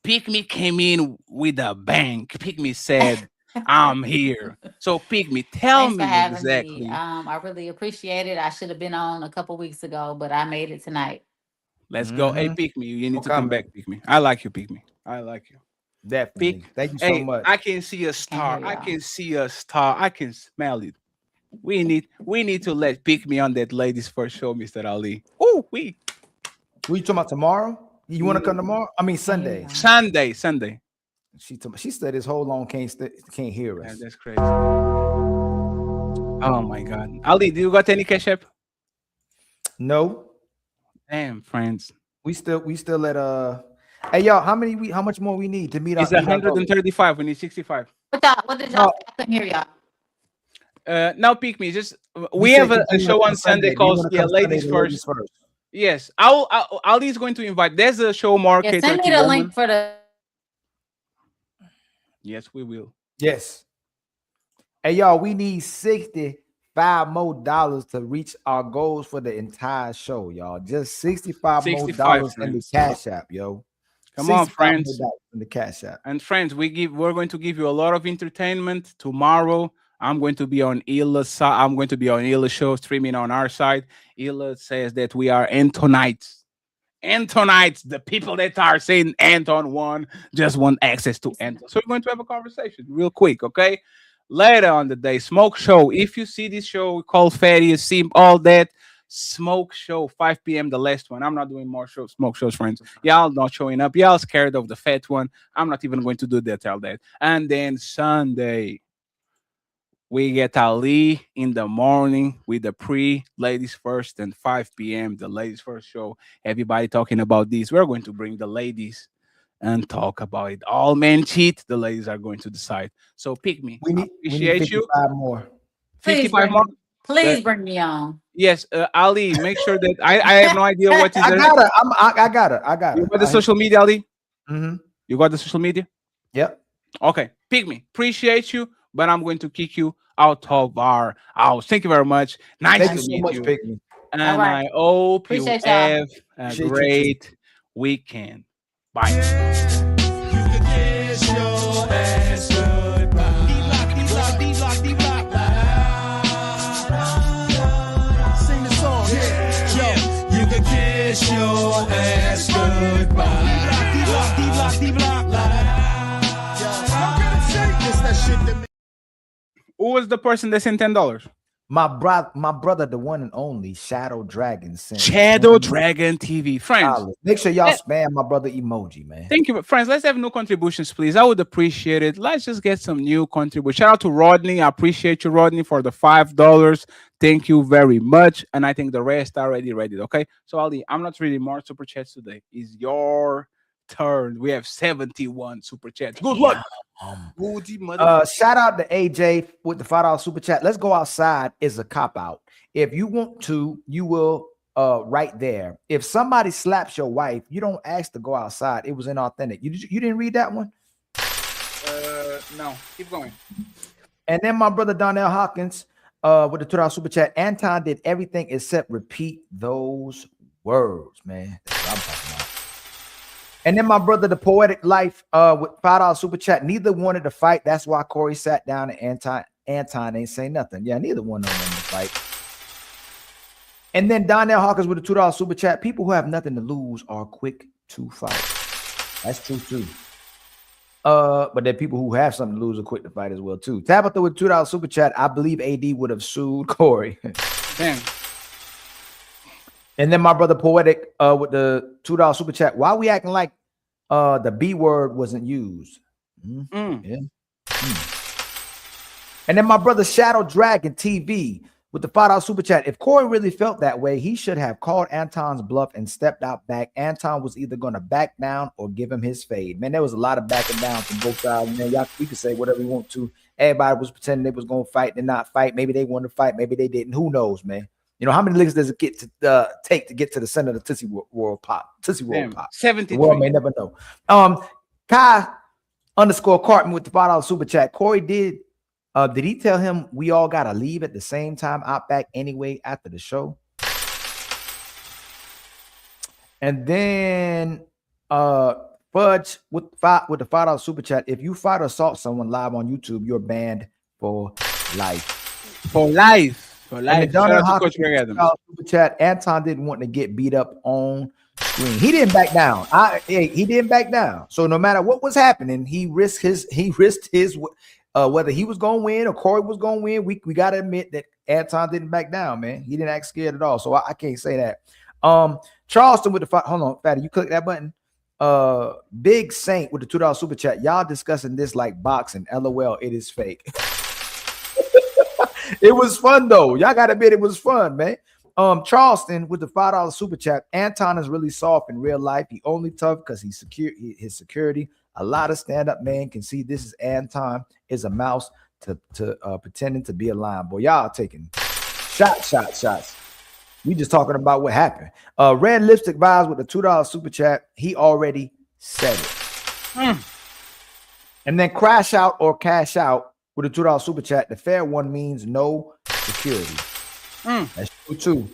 Pick me came in with a bang. Pick me said, I'm here. So Pick me, tell Thanks me for having exactly. me. I really appreciate it. I should have been on a couple weeks ago, but I made it tonight. Let's go. Hey, Pick me. You need to come man. back, Pick me. I like you, Pick me. I like you. Definitely. Thank you so Hey, much. I can see a star. I can see a star. I can smell it. We need to let Pick me on that ladies first show, Mr. Ali. Oh, we. What you talking about tomorrow? You want to come tomorrow? I mean Sunday. Sunday. She said this whole long can't hear us. Yeah, that's crazy. Oh my God, Ali, do you got any cash app? No. Damn, friends. We still at Hey y'all, how much more we need to meet? It's 135. We need 65. What did y'all? I couldn't hear y'all. Now Pick me. Just we have a show on Sunday called Ladies First. Yes, Ali's going to invite. There's a show market. Yeah, send me the link for the. Yes, we will. Yes. Hey y'all, we need $65 more to reach our goals for the entire show, y'all. Just $65 more in the Cash App, yo. Come on, friends. In the Cash App. And friends, we're going to give you a lot of entertainment tomorrow. I'm going to be on Ila's side. I'm going to be on Ila's show streaming on our side. Ila says that we are Antonites. Antonites, the people that are saying Anton won, just want access to Anton. So we're going to have a conversation real quick, okay? Later on the day, Smoke Show. If you see this show called Fatty, see all that, Smoke Show, 5 p.m. the last one. I'm not doing more smoke shows, friends. Y'all not showing up. Y'all scared of the fat one. I'm not even going to do that all that. And then Sunday, we get Ali in the morning with the Ladies First and 5 p.m. the Ladies First show. Everybody talking about this. We're going to bring the ladies and talk about it. All men cheat. The ladies are going to decide. So Pick me. We need 55 more. 55 more. Please bring me on. Yes, Ali. Make sure that I have no idea what is. I got it. You got the social media, Ali. Mm-hmm. You got the social media. Yep. Okay, Pick me. Appreciate you, but I'm going to kick you out of our house. Thank you very much. Nice to meet you. Pick me. And I hope you Appreciate y'all. have a great weekend. Bye. Sing the song. You can kiss your ass goodbye. Who was the person that sent $10? My brother, the one and only Shadow Dragon sent. Shadow Dragon TV. Friends, make sure y'all spam my brother emoji, man. Thank you, friends. Let's have new contributions, please. I would appreciate it. Let's just get some new contributions. Shout out to Rodney. I appreciate you, Rodney, for the $5. Thank you very much. And I think the rest are already ready. Okay. So Ali, I'm not reading more super chats today. It's your turn. We have 71 super chats. Good luck. Shout out to AJ with the $5 super chat. Let's go outside is a cop out. If you want to, you will right there. If somebody slaps your wife, you don't ask to go outside. It was inauthentic. You didn't read that one? No, keep going. And then my brother Donnell Hawkins with the $2 super chat. Anton did everything except repeat those words, man. That's what I'm talking about. And then my brother, the Poetic Life, with $5 super chat. Neither wanted to fight. That's why Corey sat down and Anton ain't say nothing. Yeah, neither one of them to fight. And then Donnell Hawkins with a $2 super chat. People who have nothing to lose are quick to fight. That's true too. But then people who have something to lose are quick to fight as well too. Tabitha with $2 super chat. I believe AD would have sued Corey. Damn. And then my brother Poetic with the $2 super chat. Why we acting like the B word wasn't used? Yeah. And then my brother Shadow Dragon TV with the $5 super chat. If Corey really felt that way, he should have called Anton's bluff and stepped out back. Anton was either going to back down or give him his fade. Man, there was a lot of backing down from both sides. Man, y'all, we could say whatever we want to. Everybody was pretending they was going to fight and not fight. Maybe they wanted to fight. Maybe they didn't. Who knows, man? You know, how many licks does it get to take to get to the center of the Tootsie World Pop? Tootsie World Pop. 73. The world may never know. Kai _ Cartman with the $5 super chat. Corey did he tell him we all gotta leave at the same time out back anyway after the show? And then Fudge with the $5 super chat. If you fight or assault someone live on YouTube, you're banned for life. For life. For And life. the Shout out to Donald Coach Greg Hopkins Adams. super chat. Anton didn't want to get beat up on screen. He didn't back down. He didn't back down. So no matter what was happening, he risked his whether he was gonna win or Corey was gonna win. We gotta admit that Anton didn't back down, man. He didn't act scared at all. So I can't say that. Charleston with the fight. Hold on, Fatty, you click that button. Big Saint with the $2 super chat. Y'all discussing this like boxing. LOL, it is fake. It was fun though. Y'all gotta admit it was fun, man. Charleston with the $5 super chat. Anton is really soft in real life. He only tough because he's secure. His security. A lot of stand-up men can see this is Anton is a mouse to pretending to be a lion. Boy, y'all taking shots. We just talking about what happened. Red Lipstick Vibes with the $2 super chat. He already said it. And then Crash Out or Cash Out with a $2 super chat. The fair one means no security. That's true too.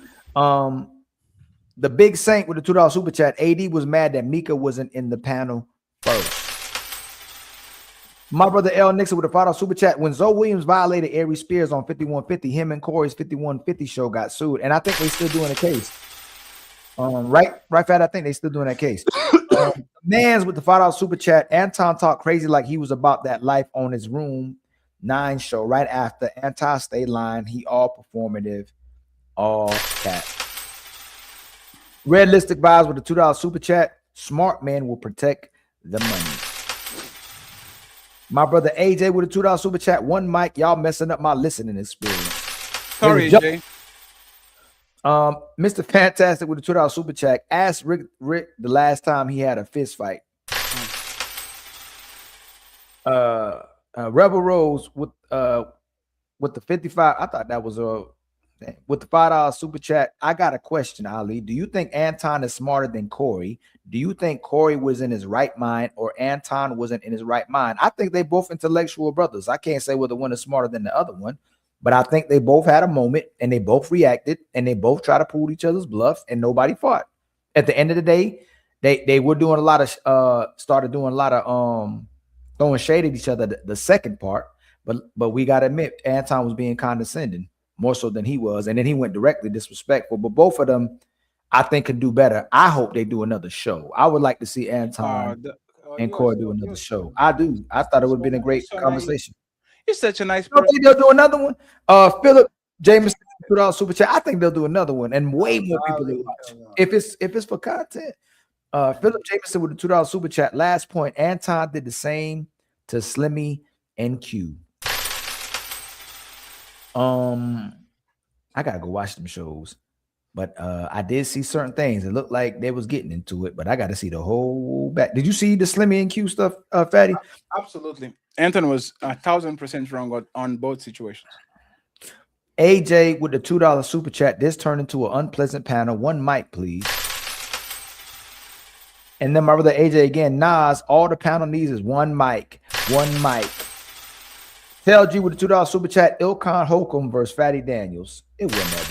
The Big Saint with the $2 super chat. AD was mad that Mika wasn't in the panel first. My brother L Nixon with a $5 super chat. When Zoe Williams violated Aries Spears on 5150, him and Corey's 5150 show got sued, and I think they still doing a case. Right, Fat. I think they still doing that case. Mans with the $5 super chat. Anton talked crazy like he was about that life on his Room 9 show right after Anti-State Line. He all performative, all cat. Red Lipstick Vibes with the $2 super chat. Smart man will protect the money. My brother AJ with a $2 super chat. One mic, y'all messing up my listening experience. Sorry, AJ. Mr. Fantastic with a $2 super chat. Ask Rick the last time he had a fist fight. Rebel Rose with the 55. I thought that was with the $5 super chat. I got a question, Ali. Do you think Anton is smarter than Corey? Do you think Corey was in his right mind or Anton wasn't in his right mind? I think they both intellectual brothers. I can't say whether one is smarter than the other one, but I think they both had a moment and they both reacted and they both tried to pull each other's bluff and nobody fought. At the end of the day, they were doing a lot of started doing a lot of throwing shade at each other the second part, but we got to admit Anton was being condescending more so than he was, and then he went directly disrespectful. But both of them, I think, can do better. I hope they do another show. I would like to see Anton and Corey do another show. I do. I thought it would have been a great conversation. You're such a nice person. They'll do another one. Philip Jameson $2 super chat. I think they'll do another one, and way more people will watch. If it's for content. Philip Jameson with the $2 super chat. Last point. Anton did the same to Slimmy and Q. I gotta go watch them shows, but I did see certain things. It looked like they was getting into it, but I got to see the whole back. Did you see the Slimmy and Q stuff, Fatty? Absolutely. Anton was 1,000% wrong on both situations. AJ with the $2 super chat. This turned into an unpleasant panel. One mic, please. And then my brother AJ again. Nas, all the panel needs is one mic. One mic. Tell G with the $2 super chat. Ilkan Holcomb versus Fatty Daniels. It wasn't that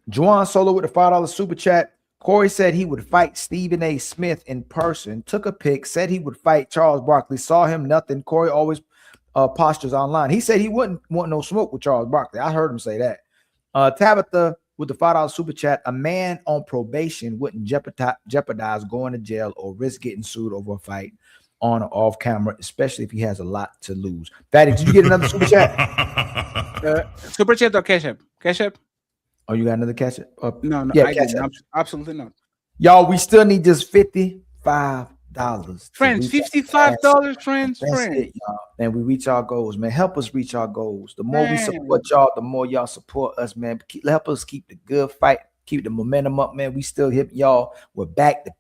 bad. Juan Solo with the $5 super chat. Corey said he would fight Stephen A. Smith in person. Took a pic. Said he would fight Charles Barkley. Saw him nothing. Corey always postures online. He said he wouldn't want no smoke with Charles Barkley. I heard him say that. Tabitha with the $5 super chat. A man on probation wouldn't jeopardize going to jail or risk getting sued over a fight on or off camera, especially if he has a lot to lose. Fatty, did you get another super chat? Super chat or cash app? Cash app? Oh, you got another cash app? No, yeah, I didn't. Absolutely not. Y'all, we still need just 55 Friends, $55, friends. That's Friends. it, y'all. And we reach our goals, man. Help us reach our goals. The more we Man. support y'all, the more y'all support us, man. Help us keep the good fight, keep the momentum up, man. We still hit y'all with back to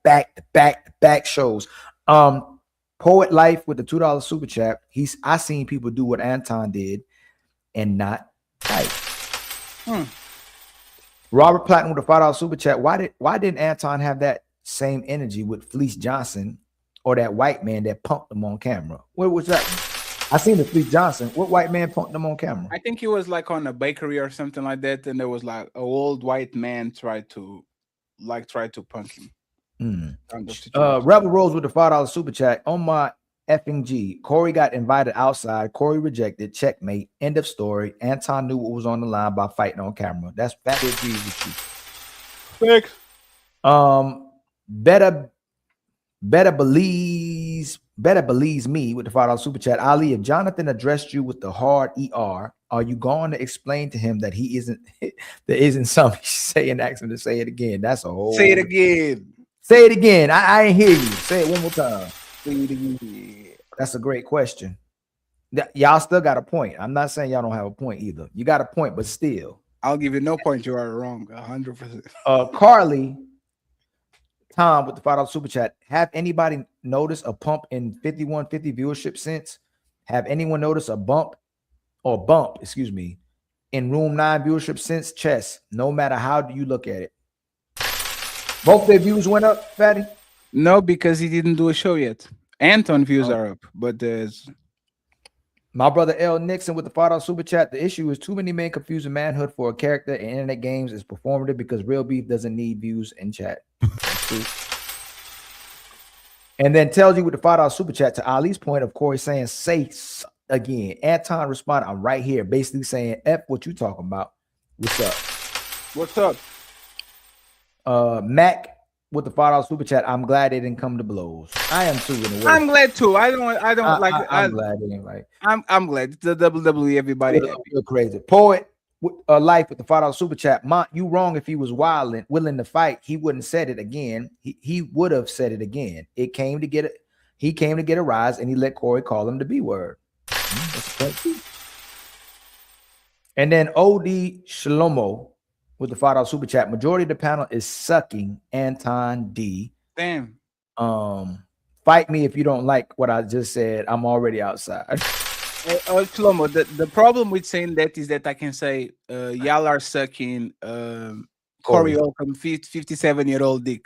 back shows. Poet Life with the $2 super chat. I seen people do what Anton did and not fight. Robert Platinum with a $5 super chat. Why didn't Anton have that same energy with Fleece Johnson or that white man that punked him on camera? What was that? I seen the Fleece Johnson. What white man punked him on camera? I think he was like on a bakery or something like that, and there was like an old white man tried to punk him. Rebel Rose with the $5 super chat. On my effing G, Corey got invited outside. Corey rejected. Checkmate. End of story. Anton knew what was on the line by fighting on camera. That's that agrees with you. Thanks. Better believes me with the $5 super chat. Ali, if Jonathan addressed you with the hard ER, are you going to explain to him that he isn't there isn't something say and ask him to say it again? That's a whole Say it again. Say it again. I ain't hear you. Say it one more time. Say it again. That's a great question. Y'all still got a point. I'm not saying y'all don't have a point either. You got a point, but still. I'll give you no point. You are wrong. 100%. Carly Tom with the $5 super chat. Have anybody noticed a pump in 5150 viewership since? Have anyone noticed a bump, excuse me, in room 9 viewership since? Chess, no matter how do you look at it. Both their views went up, Fatty? No, because he didn't do a show yet. Anton views are up, but there's my brother L. Nixon with the $5 super chat. The issue is too many men confusing manhood for a character in internet games is performative because real beef doesn't need views in chat. And then tells you with the $5 super chat to Ali's point of Corey saying, say again. Anton responded, I'm right here, basically saying, F what you talking about. What's up? What's up? Mac with the $5 super chat. I'm glad they didn't come to blows. I am too. In a way. I'm glad too. I'm glad they didn't like. I'm glad. It's the WWE. Everybody you're crazy. Poet Life with the $5 super chat. Mont, you wrong. If he was willing to fight, he wouldn't said it again. He would have said it again. He came to get a rise, and he let Corey call him the B word. And then OD Shlomo with the $5 super chat. Majority of the panel is sucking Anton D. Damn. Fight me if you don't like what I just said. I'm already outside. Shlomo, the problem with saying that is that I can say y'all are sucking Corey Holcomb 57-year-old dick.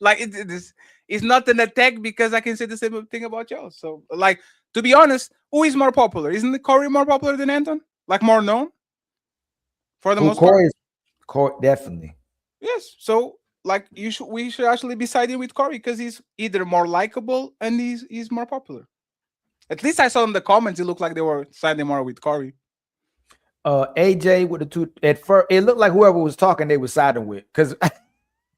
Like it's not an attack because I can say the same thing about y'all. So like, to be honest, who is more popular? Isn't Corey more popular than Anton? Like more known? For the most part? Corey, definitely. Yes. So like we should actually be siding with Corey because he's either more likable and he's more popular. At least I saw in the comments it looked like they were siding more with Corey. AJ with the two at first, it looked like whoever was talking they were siding with, because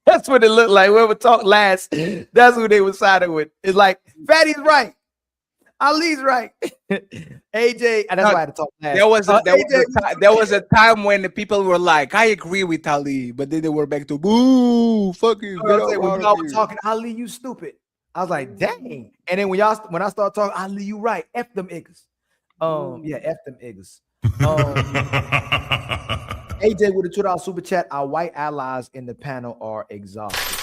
that's what it looked like. Whoever talked last, that's who they were siding with. It's like Fatty's right, Ali's right. AJ, and that's why I had to talk last. There was a time when the people were like, I agree with Ali, but then they were back to boo, fuck you. When y'all were talking, Ali, you stupid. I was like, dang. And then when I started talking, Ali, you right. F them niggas. Yeah, F them niggas. AJ with a $2 super chat. Our white allies in the panel are exhausted.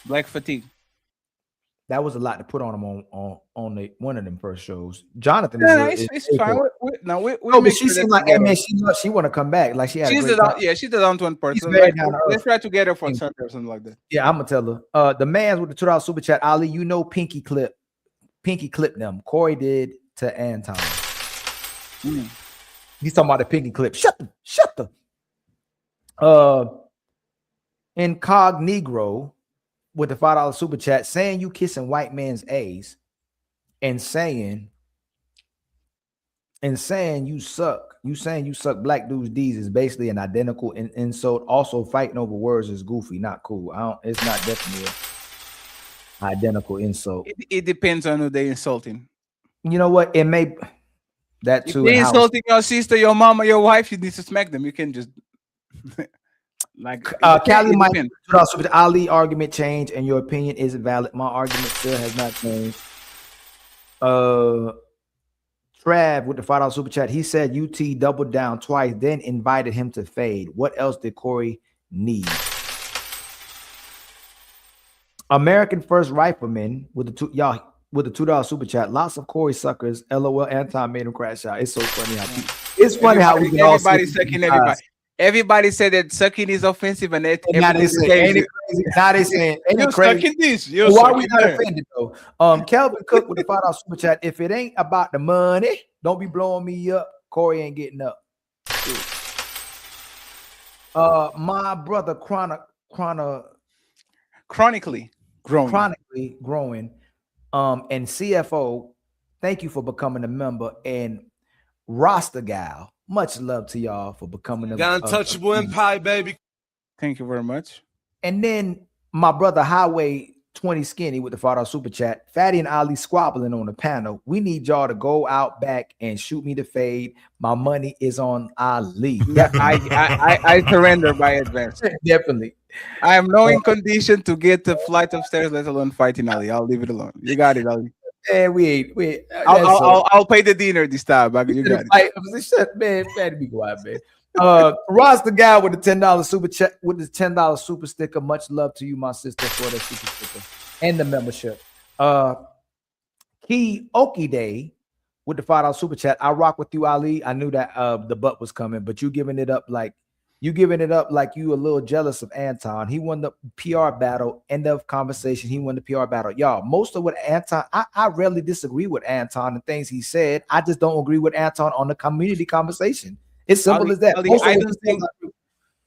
Black fatigue. That was a lot to put on them on one of them first shows. Jonathan, it's fine. But she seemed like, man, she want to come back. Like she's the down to one person. Like, let's try together for Sunday or something like that. Yeah, I'm gonna tell her. The man's with the $2 super chat. Ali, you know, Pinky clip them. Corey did to Anton. He's talking about the Pinky clip. Shut the. Incognegro with the $5 super chat, saying you kissing white man's A's and saying you suck black dudes D's is basically an identical insult. Also, fighting over words is goofy, not cool. It's not definitely an identical insult. It depends on who they're insulting. You know what? It may that too. If they're insulting your sister, your mama, your wife, you need to smack them. You can just Like Cali might depends. super Ali argument change, and your opinion is valid. My argument still has not changed. Trav with the $5 super chat. He said UT doubled down twice, then invited him to fade. What else did Corey need? American First Rifleman with the $2 super chat. Lots of Corey suckers. LOL. Anton made him crash out. It's so funny how it's funny how we can all everybody sucking everybody. Everybody said that sucking is offensive, and it. Now they saying, You're sucking this. You're why we sucking not there. offended though? Kelvin Cook with the $5 super chat. If it ain't about the money, don't be blowing me up. Corey ain't getting up. My brother chronically growing. And CFO, thank you for becoming a member. And Rasta Gal, much love to y'all for becoming a Untouchable Empire, baby. Thank you very much. And then my brother Highway 20 Skinny with the $5 super chat. Fatty and Ali squabbling on the panel. We need y'all to go out back and shoot me the fade. My money is on Ali. Yeah, I surrender by advance. Definitely. I am no in condition to get the flight of stairs, let alone fighting Ali. I'll leave it alone. You got it, Ali. And we I'll pay the dinner this time. You got it. Shut, man, Fatty, be quiet, man. Ross the guy with the $10 super chat with the $10 super sticker. Much love to you, my sister, for the super sticker and the membership. Key Okie Day with the $5 super chat. I rock with you, Ali. I knew that the butt was coming, but you giving it up like you a little jealous of Anton. He won the PR battle. End of conversation. He won the PR battle. Y'all, most of what Anton, I rarely disagree with Anton and things he said. I just don't agree with Anton on the community conversation. It's simple as that.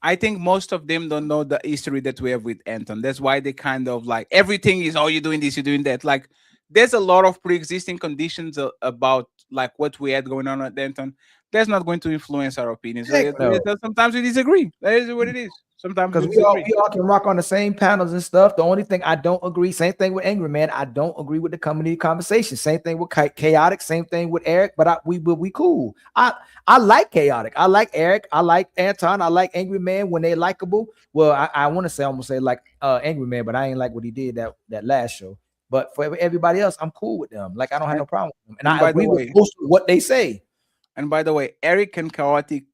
I think most of them don't know the history that we have with Anton. That's why they kind of like everything is, oh, you're doing this, you're doing that. Like there's a lot of pre-existing conditions about like what we had going on at Anton. That's not going to influence our opinions. Sometimes we disagree. That is what it is. Sometimes because we all can rock on the same panels and stuff. The only thing I don't agree, same thing with Angry Man. I don't agree with the community conversation. Same thing with Chaotic. Same thing with Eric. But we cool. I like Chaotic. I like Eric. I like Anton. I like Angry Man when they likable. Well, I want to say almost say like Angry Man, but I ain't like what he did that last show. But for everybody else, I'm cool with them. Like I don't have no problem with them, and I agree with most of what they say. And by the way, Eric and Chaotic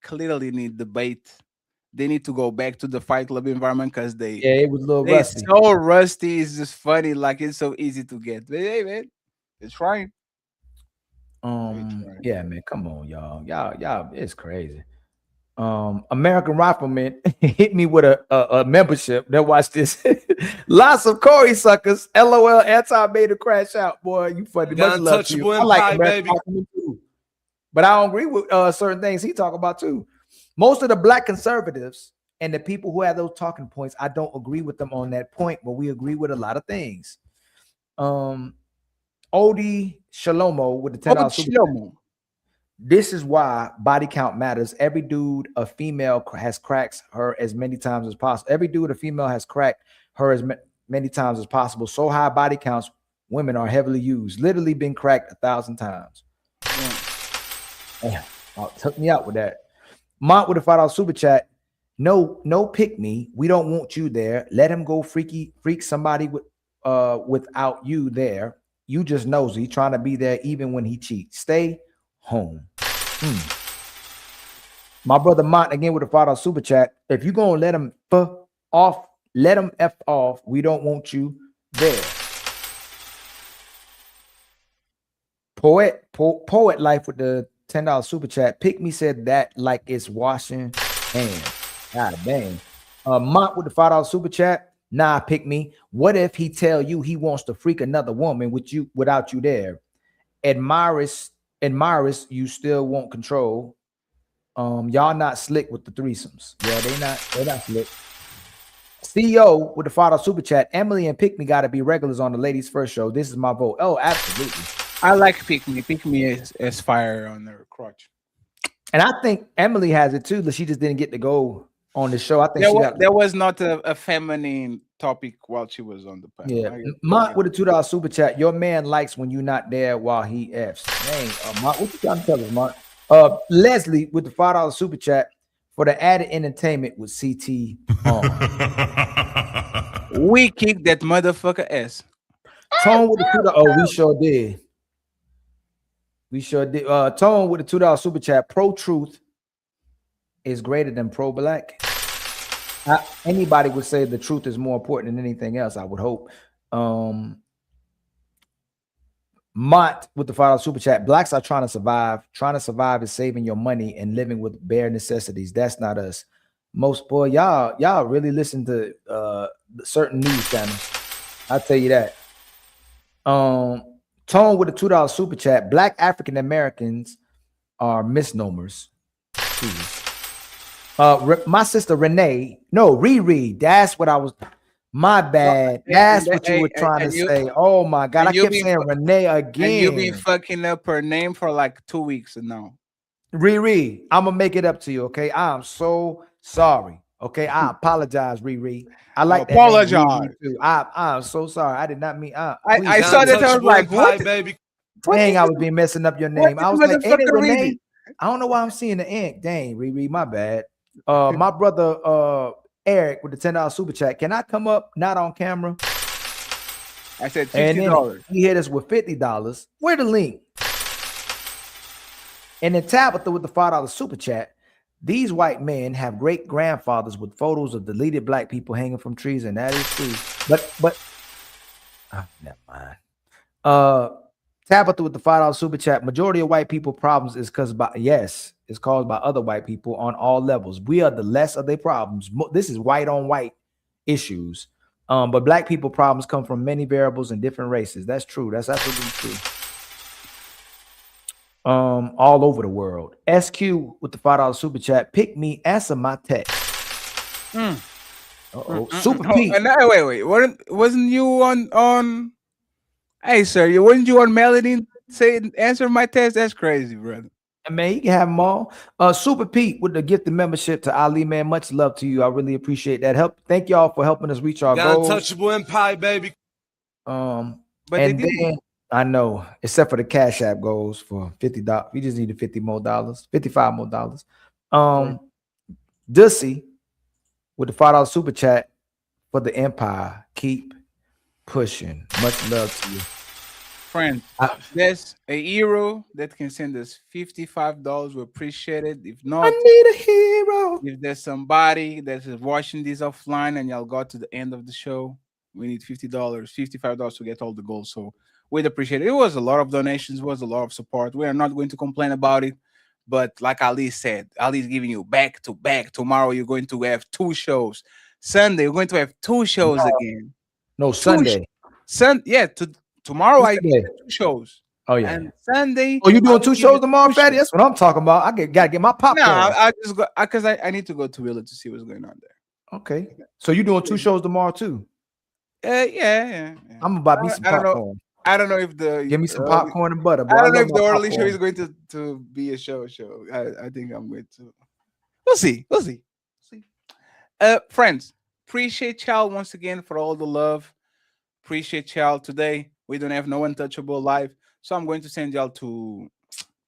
clearly need debate. They need to go back to the Fight Club environment because it was a little rusty. So rusty, it's just funny. Like it's so easy to get. But hey, man, it's fine. Yeah, man, come on, y'all, it's crazy. American Rifleman hit me with a membership. Now watch this. Lots of Corey suckers. LOL. Anti made a crash out. Boy, you funny. Much love to you. I like American Rifleman too, but I don't agree with certain things he talk about too. Most of the black conservatives and the people who have those talking points, I don't agree with them on that point, but we agree with a lot of things. Odie Shalomo with the $10 super. This is why body count matters. Every dude, a female has cracked her as many times as possible. Every dude, a female has cracked her as many times as possible. So high body counts, women are heavily used. Literally been cracked 1,000 times. Took me out with that. Mont with a $5 super chat. No pick me. We don't want you there. Let him go freak somebody without you there. You just nosy, trying to be there even when he cheats. Stay home. My brother Mont again with a $5 super chat. If you're gonna let him off, let him F off. We don't want you there. Poet Life with the $10 super chat. Pick me said that like it's washing hands. God dang. Mont with the $5 super chat. Nah, pick me. What if he tell you he wants to freak another woman without you there? Admirers, you still won't control. Y'all not slick with the threesomes. Yeah, they're not slick. CEO with the $5 super chat. Emily and Pick Me gotta be regulars on the ladies' first show. This is my vote. Oh, absolutely. I like Pick Me. Pick Me is fire on their crotch. And I think Emily has it too, but she just didn't get to go on the show. I think there was not a feminine topic while she was on the panel. Yeah, Mont with a $2 super chat. Your man likes when you're not there while he F's. Dang, Mont, what you trying to tell us, Mont? Leslie with the $5 super chat. for the added entertainment with CT on. We kicked that motherfucker ass. Tone with the $2. Oh, we sure did. We sure did. Tone with the $2 super chat. Pro truth is greater than pro black. Anybody would say the truth is more important than anything else, I would hope. Mott with the $5 super chat. Blacks are trying to survive. Trying to survive is saving your money and living with bare necessities. That's not us. Most boy, y'all really listen to certain news channels. I'll tell you that. Tone with the $2 super chat. Black African Americans are misnomers. Please. My sister Renee, no, Riri. That's what I was. My bad. That's what you were trying to say. Oh my God, I kept saying Renee again. And you've been fucking up her name for like 2 weeks now. Riri, I'm gonna make it up to you. Okay, I'm so sorry. Okay, I apologize, Riri. I like that name, apologize. Riri, too. I'm so sorry. I did not mean. I saw that. I was like, what? Baby. Dang, I was being messing up your name. I was like, ain't it Renee? Riri? I don't know why I'm seeing the ink. Dang, Riri, my bad. My brother Eric with the $10 super chat. Can I come up not on camera? I said $50. He hit us with $50. Where the link? And then Tabitha with the $5 super chat. These white men have great grandfathers with photos of deleted black people hanging from trees, and that is true. But never mind. Tabitha with the $5 super chat. Majority of white people problems is caused by it's caused by other white people on all levels. We are the less of their problems. This is white on white issues. But black people problems come from many variables and different races. That's true. That's absolutely true. All over the world. SQ with the $5 super chat. Pick me, answer my text. Super Pete. Wait. Wasn't you on? Hey, sir, weren't you on Melody saying answer my test? That's crazy, brother. Man, you can have them all. Super Pete with the gifted membership to Ali, man. Much love to you. I really appreciate that help. Thank y'all for helping us reach our goals. Untouchable Empire, baby. But and then I know, except for the Cash App goals for $50. We just needed $50 more, $55 more. Dussy with the $5 super chat for the Empire. Keep pushing. Much love to you. Friend, there's a hero that can send us $55. We appreciate it. If not, I need a hero. If there's somebody that is watching this offline and y'all got to the end of the show, we need $50, $55 to get all the goals. So we'd appreciate it. It was a lot of donations, was a lot of support. We are not going to complain about it. But like Ali said, Ali is giving you back to back. Tomorrow you're going to have 2 shows. Sunday, you're going to have 2 shows again. No, Sunday. Tomorrow I get 2 shows. Oh yeah, and Sunday. Oh, you doing 2 shows tomorrow, Fatty? That's what I'm talking about. Gotta get my popcorn. No, I just go because I need to go to Willa to see what's going on there. Okay, so you doing 2 shows tomorrow too? Yeah. I'm about me some popcorn. I don't know if give me some popcorn and butter. I don't know if the early show is going to be a show. I think I'm going to. We'll see. Friends, appreciate y'all once again for all the love. Appreciate y'all today. We don't have no Untouchable live, so I'm going to send y'all to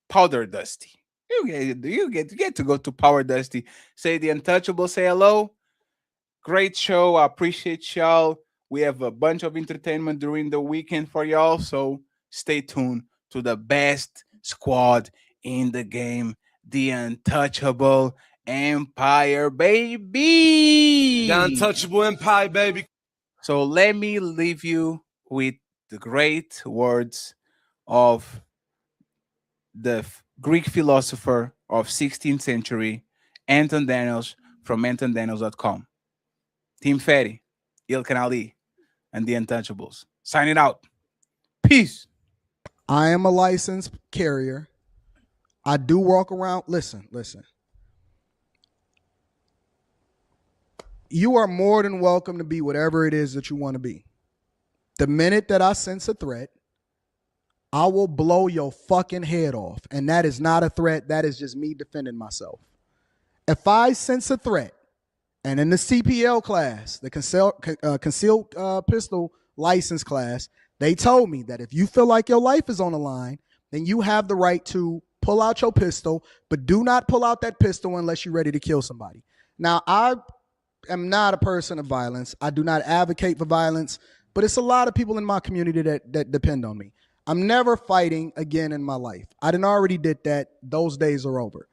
Powder Dusty. You get to go to Powder Dusty. Say the Untouchable. Say hello. Great show. I appreciate y'all. We have a bunch of entertainment during the weekend for y'all, so stay tuned to the best squad in the game, the Untouchable Empire, baby. The Untouchable Empire, baby. So let me leave you with the great words of the Greek philosopher of 16th century, Anton Daniels, from AntonDaniels.com. Team Fatty, Ilkan Ali, and the Untouchables. Signing out. Peace. I am a licensed carrier. I do walk around. Listen. You are more than welcome to be whatever it is that you want to be. The minute that I sense a threat, I will blow your fucking head off. And that is not a threat. That is just me defending myself. If I sense a threat, and in the CPL class, the concealed pistol license class, they told me that if you feel like your life is on the line, then you have the right to pull out your pistol, but do not pull out that pistol unless you're ready to kill somebody. Now, I am not a person of violence. I do not advocate for violence, but it's a lot of people in my community that depend on me. I'm never fighting again in my life. I already did that. Those days are over.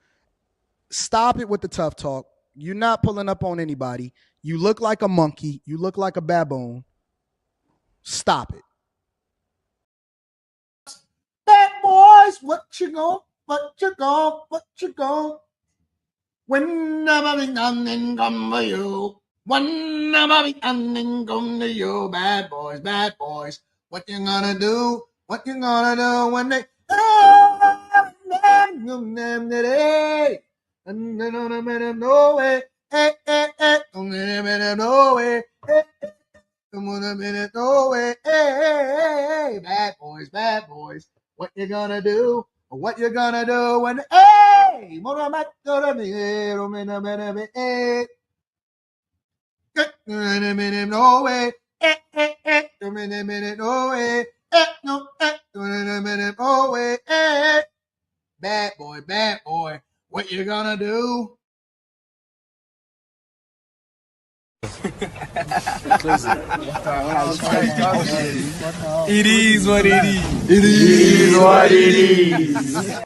Stop it with the tough talk. You're not pulling up on anybody. You look like a monkey. You look like a baboon. Stop it. Bad boys, what you gon'? When I'm come for you. When I'm come to you. Bad boys, what you gonna do? What you gonna do when they no way, no way, no way, bad boys, what you gonna do? What you gonna do when hey, no way, no way. No way, bad boy, what you gonna do? It is what it is. It is what it is.